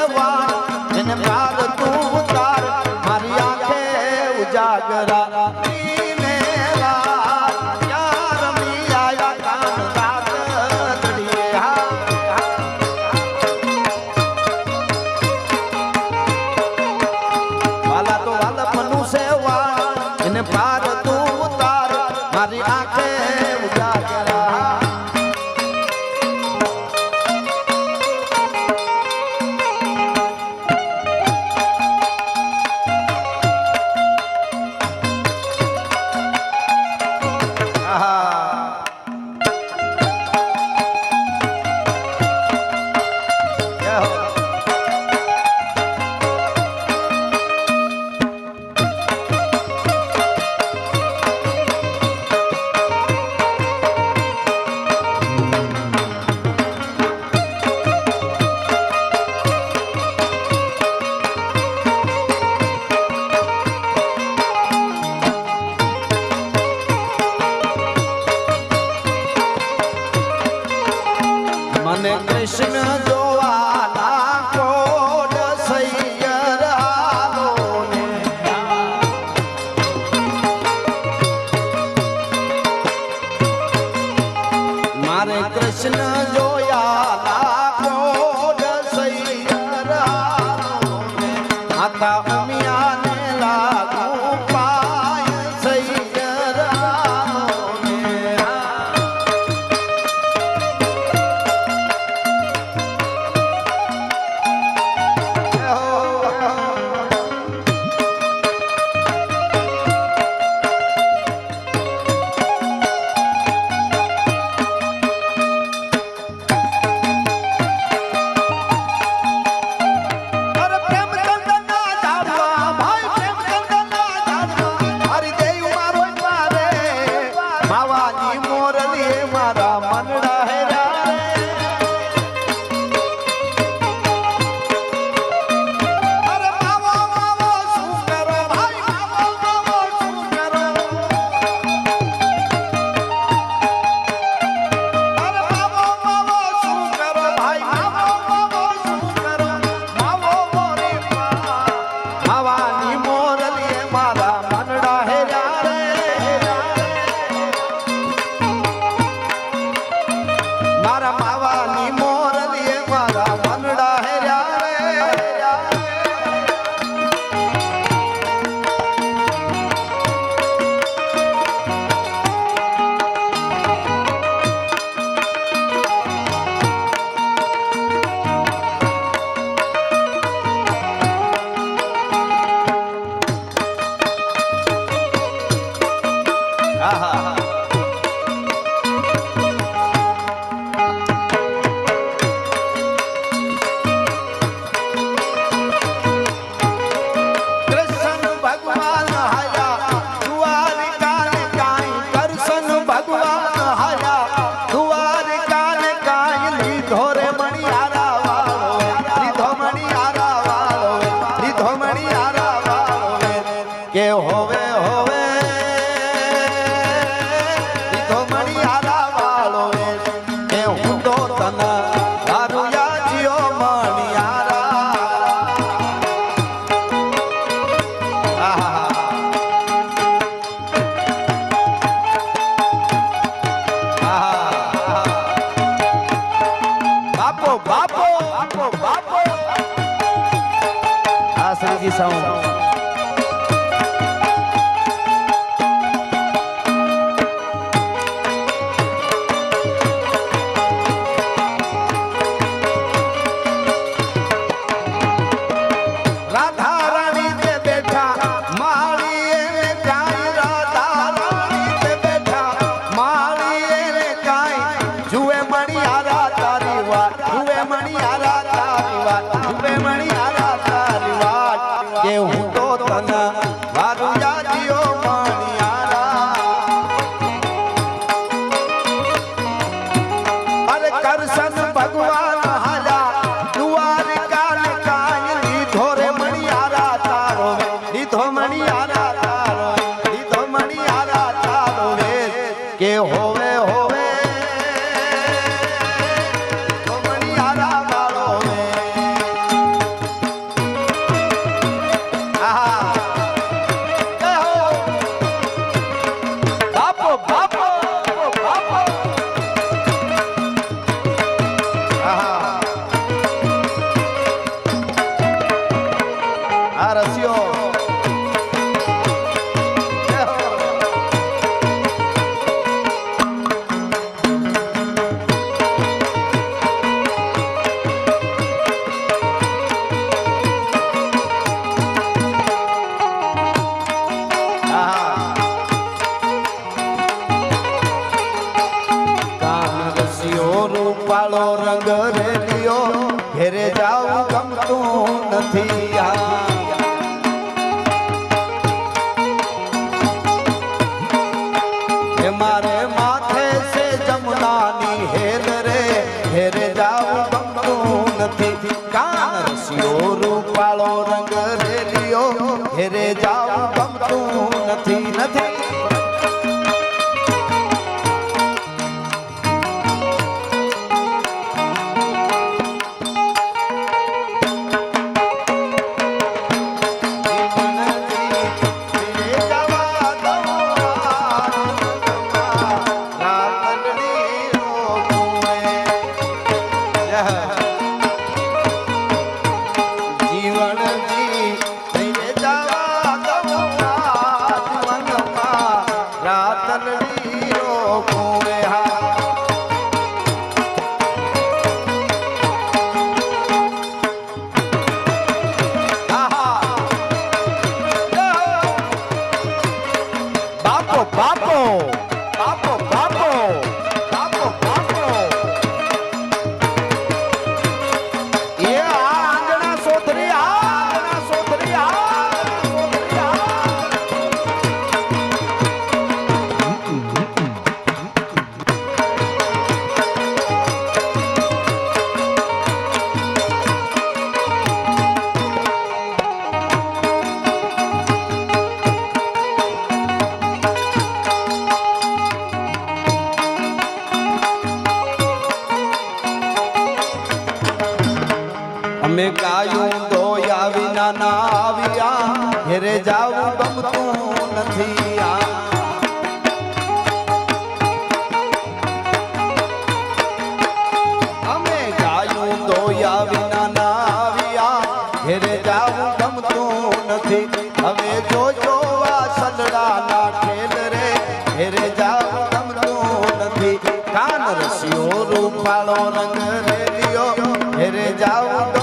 જેને પાર તું તાર, મારી આંખે ઉજાગરા બાકી સૌ રૂપાળો રંગ રેલિયો ઘેરે જાવું ગમતું નથી મારે માથે છે જમુનાની હેલ રે ઘેરે જાવું ગમતું નથી કાન રસિયો રૂપાળો રંગ રેલિયો ઘેરે જાવું ગમતું નથી અમે ગાયું દોયા વિના ના આવ્યા ઘેરે જાવું ગમતું નથી અમે ગાયું દોયા વિના ના આવ્યા ઘેરે જાવું ગમતું નથી હવે જોજો વાસલડા ના ખેલ રે ઘેરે જાવું ગમતું નથી કાન રસિયો રૂપાળો રંગ રેલિયો ઘેરે જાવું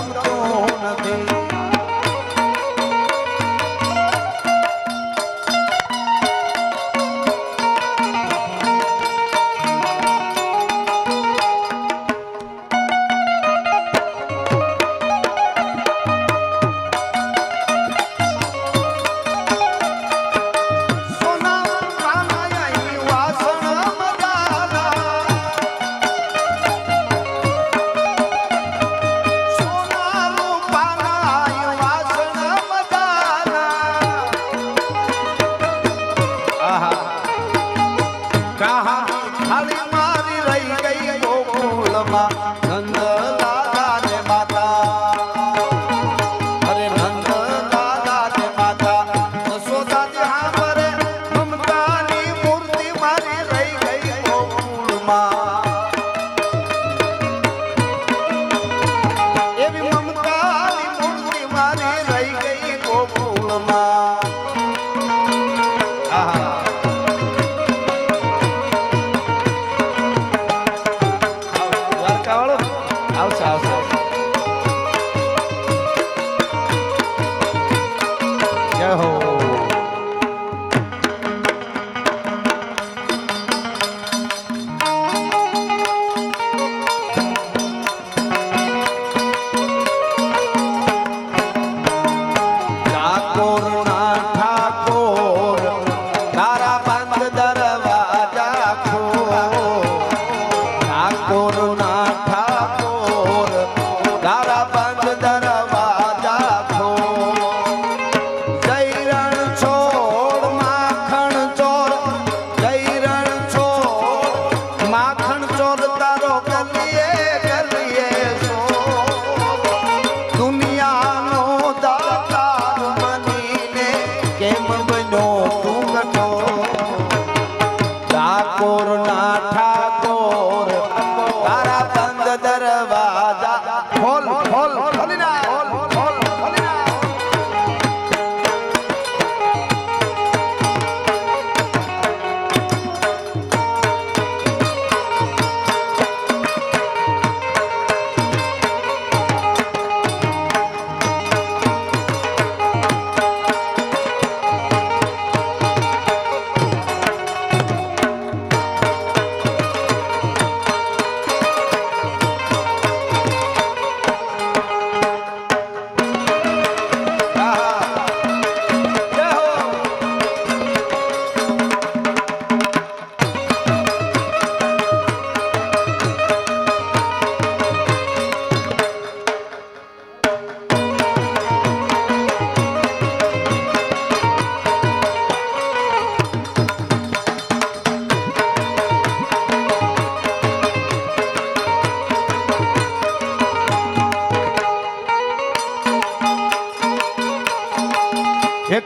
માખણ ચોર તારો ગલીએ ગલીએ સો દુનિયાનો દાતાર બનીને કેમ બન્યો તું ગઠો ઠાકોર ના ઠાકોર તારા બંધ દરવાજા ખોલ ખોલ ખોલી ના ખોલ ખોલ ખોલી ના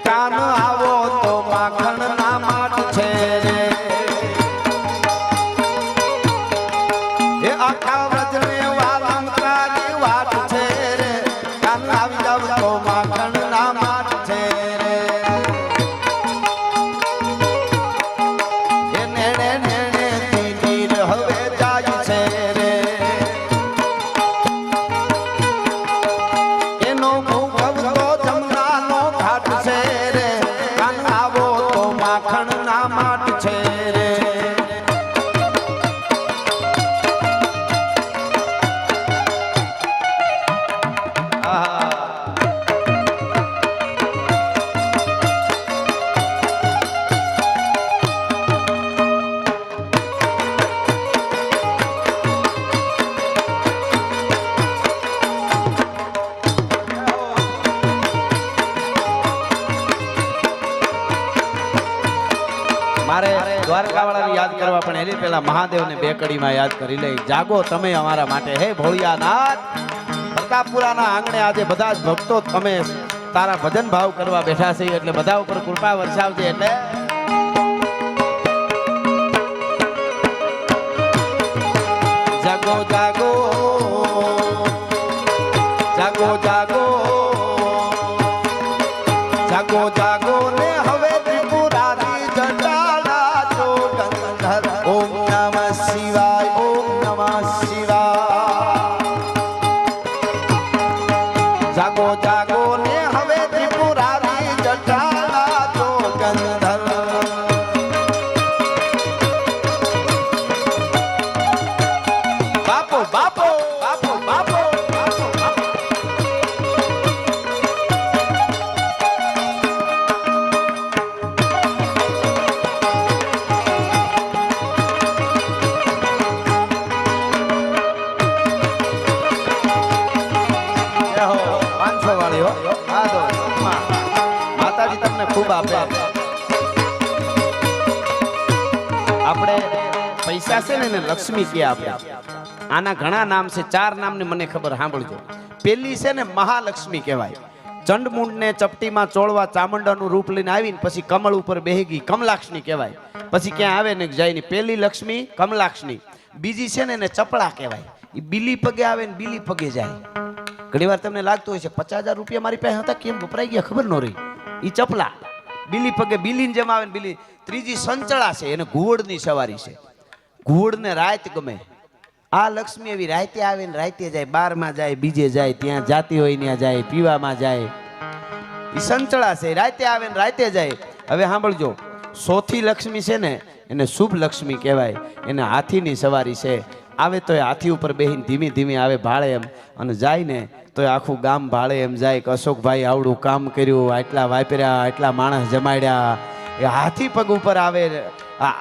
કાન આવો તો માખણ ના માટ છે રે એ આખા વ્રજને વાલંકારી વાત છે રે કાન આવી જાવ તો માખણ ના માટ છે રે એ નેણે નેણે નીર હવે જાય છે રે એનો ભૂગવ તો જમનાનો ઘાટ છે રે કાન આવો તો માખણ ના માટ છે રે મારે દ્વારકાવાળાને યાદ કરવા પણ એની પહેલા મહાદેવને બે કડીમાં યાદ કરી લઈ જાગો તમે અમારા માટે હે ભોળિયાનાથ પ્રતાપપુરાના આંગણે આજે બધા જ ભક્તો અમે તારા ભજન ભાવ કરવા બેઠા છીએ એટલે બધા ઉપર કૃપા વરસાવજે એટલે જાગો જાગો જાગો જાગો જાગો જાગો ને હવે ત્રિપુરારી જટાલા જો ગંધર ઓમ નમઃ શિવાય ઓમ નમઃ શિવાય જાગો જાગો ને હવે ત્રિપુરારી જટાલા જો ગંધર બાપો બાપો બાપો બાપો માતાજી તમને ખૂબ આપે આપણે પૈસા છે ને એને લક્ષ્મી કે આપણે આના ઘણા નામ છે 4 નામની મને ખબર સાંભળજો પેલી છે ને મહાલક્ષ્મી કહેવાય ચંડમુંડ ને ચપટીમાં ચોળવા ચામુંડાનું રૂપ લઈને આવીને પછી કમળ ઉપર બેહી ગઈ કમલાક્ષણી કહેવાય પછી ક્યાં આવે ને જાય ને પેલી લક્ષ્મી કમલાક્ષણી બીજી છે ને એને ચપળા કહેવાય એ બીલી પગે આવે ને બીલી પગે જાય ઘણી વાર તમને લાગતું હોય છે 50,000 રૂપિયા મારી પાસે હતા કેમ વપરાઈ ગયા ખબર ન રહી ઈ ચપલા બીલી પગે બીલીને જેમ આવે ને બીલી ત્રીજી સંચળા છે એને ઘુવડની સવારી છે ઘુવડને રાત ગમે આ લક્ષ્મી એવી રાતે આવે ને રાતે જાય બારમાં જાય બીજે જાય ત્યાં જાતી હોય ત્યાં જાય પીવામાં જાય ઈ સંચળા છે રાતે આવે ને રાતે જાય હવે સાંભળજો ચોથી લક્ષ્મી છે ને એને શુભ લક્ષ્મી કહેવાય એને હાથીની સવારી છે આવે તો એ હાથી ઉપર બેહીને ધીમે ધીમે આવે ભાળે એમ અને જાય ને તો આખું ગામ ભાળે એમ જાય કે અશોકભાઈ આવડું કામ કર્યું આટલા વાપર્યા આટલા માણસ જમાડ્યા એ હાથી પગ ઉપર આવે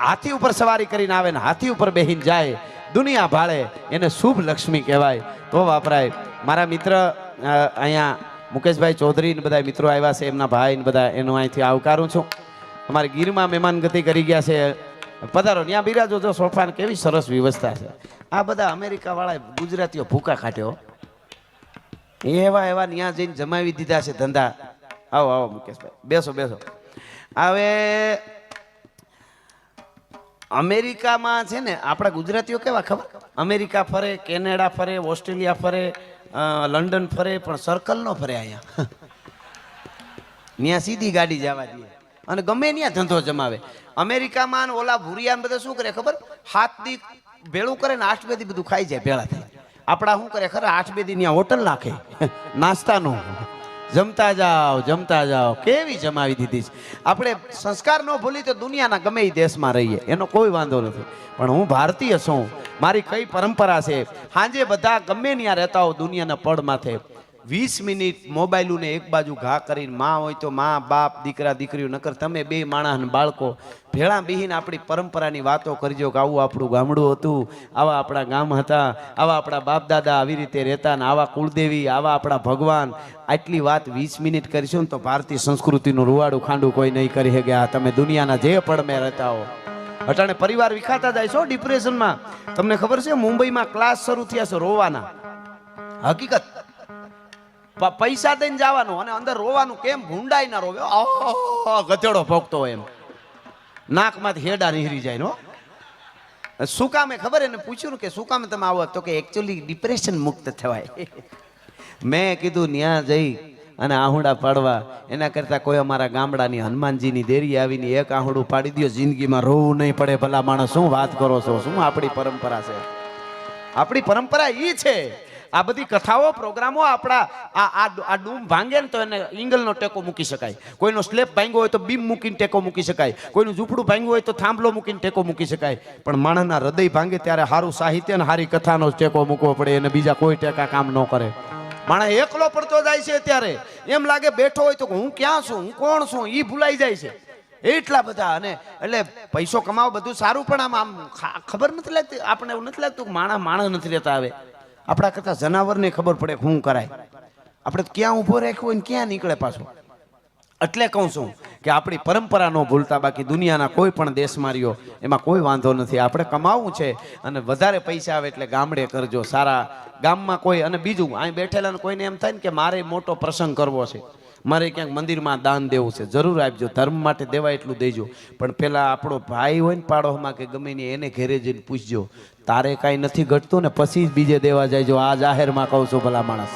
હાથી ઉપર સવારી કરીને આવે ને હાથી ઉપર બેહીને જાય દુનિયા ભાળે એને શુભ લક્ષ્મી કહેવાય તો વપરાય મારા મિત્ર અહીંયા મુકેશભાઈ ચૌધરી ને બધા મિત્રો આવ્યા છે એમના ભાઈ ને બધા એનું અહીંથી આવકારું છું અમારે ગીરમાં મહેમાન ગતિ કરી ગયા છે પધારો ત્યાં બિરાજો, જો સોફાને કેવી સરસ વ્યવસ્થા છે. આ બધા અમેરિકા વાળા ગુજરાતીઓ ભૂકા કાઢ્યો, એવા એવા ત્યાં જઈને જમાવી દીધા છે ધંધા. આવો આવો મુકેશભાઈ, બેસો બેસો. હવે અમેરિકામાં છે ને આપણા ગુજરાતીઓ કેવા ખબર, અમેરિકા ફરે, કેનેડા ફરે, ઓસ્ટ્રેલિયા ફરે, લંડન ફરે, પણ સર્કલ નો ફરે. અહીંયા ત્યાં સીધી ગાડી જવા દે અને ગમે ત્યાં ધંધો જમાવે. અમેરિકામાં ઓલા ભૂરિયાન બધા શું કરે ખબર, 7 દી ભેળું કરે ને 8 દી બધું ખાઈ જાય ભેળા થાય. આપણા શું કરે ખરા, 8 દી ત્યાં હોટલ નાખે નાસ્તાનું, જમતા જાઓ. કેવી જમાવી દીધી છે. આપણે સંસ્કાર ન ભૂલી તો દુનિયાના ગમે એ દેશમાં રહીએ, એનો કોઈ વાંધો નથી. પણ હું ભારતીય છું, મારી કઈ પરંપરા છે. સાંજે બધા ગમે ત્યાં રહેતા હો દુનિયાના પડ માથે 20 મિનિટ મોબાઈલુને એક બાજુ ઘા કરીને, માં હોય તો માં, બાપ, દીકરા દીકરીઓ, નકર તમે બે માણસ બાળકો ભેળા બેહીને આપણી પરંપરાની વાતો કરજો કે આવું આપણું ગામડું હતું, આવા આપણા ગામ હતા, આવા આપણા બાપ દાદા આવી રીતે રહેતા, ને આવા કુળદેવી, આવા આપણા ભગવાન. આટલી વાત 20 મિનિટ કરીશું ને તો ભારતીય સંસ્કૃતિનું રૂવાડું ખાંડું કોઈ નહીં કરી શકે. આ તમે દુનિયાના જે પડમે રહેતા હો, અટાણે પરિવાર વિખાતા જાય છો ડિપ્રેશનમાં. તમને ખબર છે મુંબઈમાં ક્લાસ શરૂ થયા છે રોવાના, હકીકત. પૈસા દઈને જવાનું અને અંદર રોવાનું. કેમ? ભૂંડાઈ ના રોવે, ગધેડો ભોગતો હોય એમ, નાકમાંથી હેડા નીકળી જાય. નો શું કામે ખબર? એને પૂછ્યું કે શું કામે તમે આવો? તો કે એકચ્યુઅલી ડિપ્રેશન મુક્ત થવાય. મેં કીધું ન્યા જઈ અને આહુડા પાડવા એના કરતા કોઈ અમારા ગામડાની હનુમાનજીની દેરી આવીને એક આહુડું પાડી દો, જિંદગીમાં રોવું નહીં પડે. ભલા માણસ, શું વાત કરો છો? શું આપણી પરંપરા છે? આપણી પરંપરા ઈ છે. આ બધી કથાઓ, પ્રોગ્રામો આપણા આ ડૂમ ભાંગે ને તો એને ઇંગલનો ટેકો મૂકી શકાય, કોઈનો સ્લેબ ભાંગ્યો હોય તો બીમ મૂકીને ટેકો મૂકી શકાય, કોઈનું ઝૂંપડું ભાંગ્યું હોય તો થાંભલો મૂકીને ટેકો મૂકી શકાય. પણ માણસના હૃદય ભાંગે ત્યારે સારું સાહિત્ય ને સારી કથાનો ટેકો મૂકવો પડે, અને બીજા કોઈ ટેકા કામ ન કરે. માણસ એકલો પડતો જાય છે ત્યારે એમ લાગે બેઠો હોય તો હું ક્યાં છું, હું કોણ છું, એ ભૂલાઈ જાય છે. એટલા બધા. અને એટલે પૈસો કમાવો બધું સારું, પણ આમ ખબર નથી લાગતી આપણે, એવું નથી લાગતું કે માણસ નથી રહેતા. હવે આપણા કરતા જનાવરને ખબર પડે શું કરાય. આપણે ક્યાં ઊભો રાખ્યો હોય ને ક્યાં નીકળે પાછો. એટલે કહું છું કે આપણી પરંપરા ન ભૂલતા. બાકી દુનિયાના કોઈ પણ દેશમાં રહ્યો એમાં કોઈ વાંધો નથી. આપણે કમાવું છે અને વધારે પૈસા આવે એટલે ગામડે કરજો, સારા ગામમાં કોઈ. અને બીજું, અહીં બેઠેલા કોઈને એમ થાય ને કે મારે મોટો પ્રસંગ કરવો છે, મારે ક્યાંક મંદિરમાં દાન દેવું છે, જરૂર આપજો, ધર્મ માટે દેવાય એટલું દેજો. પણ પેલા આપણો ભાઈ હોય ને પાડોશમાં કે ગમે ને એને ઘેરે જઈને પૂછજો, તારે કાંઈ નથી ઘટતું ને પછી જ બીજે દેવા જાય. આ જાહેરમાં કહું છું ભલા માણસ.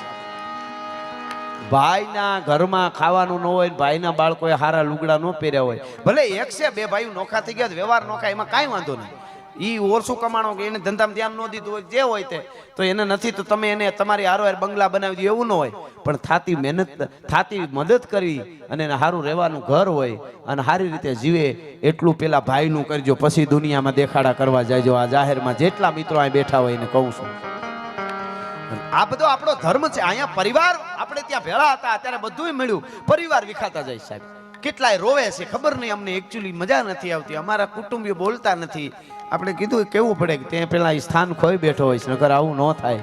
ભાઈના ઘરમાં ખાવાનું ન હોય, ભાઈના બાળકોએ હારા લુગડા ન પહેર્યા હોય, ભલે એક છે બે ભાઈ નોખા થઈ ગયા, વ્યવહાર નોખા, એમાં કાંઈ વાંધો નહીં. ઈ ઓરસું કમાણો કે એને ધંધામાં ધ્યાન ન દીધું હોય, જે હોય તે, તો એને નથી તો તમે એને તમારી હારો બંગલા બનાવી દો, એવું ન હોય. પણ થાતી મહેનત, થાતી મદદ કરવી અને એને સારું રહેવાનું ઘર હોય અને સારી રીતે જીવે એટલું પેલા ભાઈનું કરજો, પછી દુનિયામાં દેખાડા કરવા જાયજો. આ જાહેરમાં જેટલા મિત્રો અહીં બેઠા હોય એને કહું છું, આ બધો આપણો ધર્મ છે. અહીંયા પરિવાર, આપણે ત્યાં ભેળા હતા ત્યારે બધું મળ્યું, પરિવાર વિખાતા જાય સાહેબ. કેટલાય રોવે છે ખબર નહીં, અમને એકચ્યુઅલી મજા નથી આવતી, અમારા કુટુંબીઓ બોલતા નથી. આપણે કીધું કેવું પડે કે ત્યાં પેલા સ્થાન ખોઈ બેઠો હોય છે, નકર આવું ન થાય.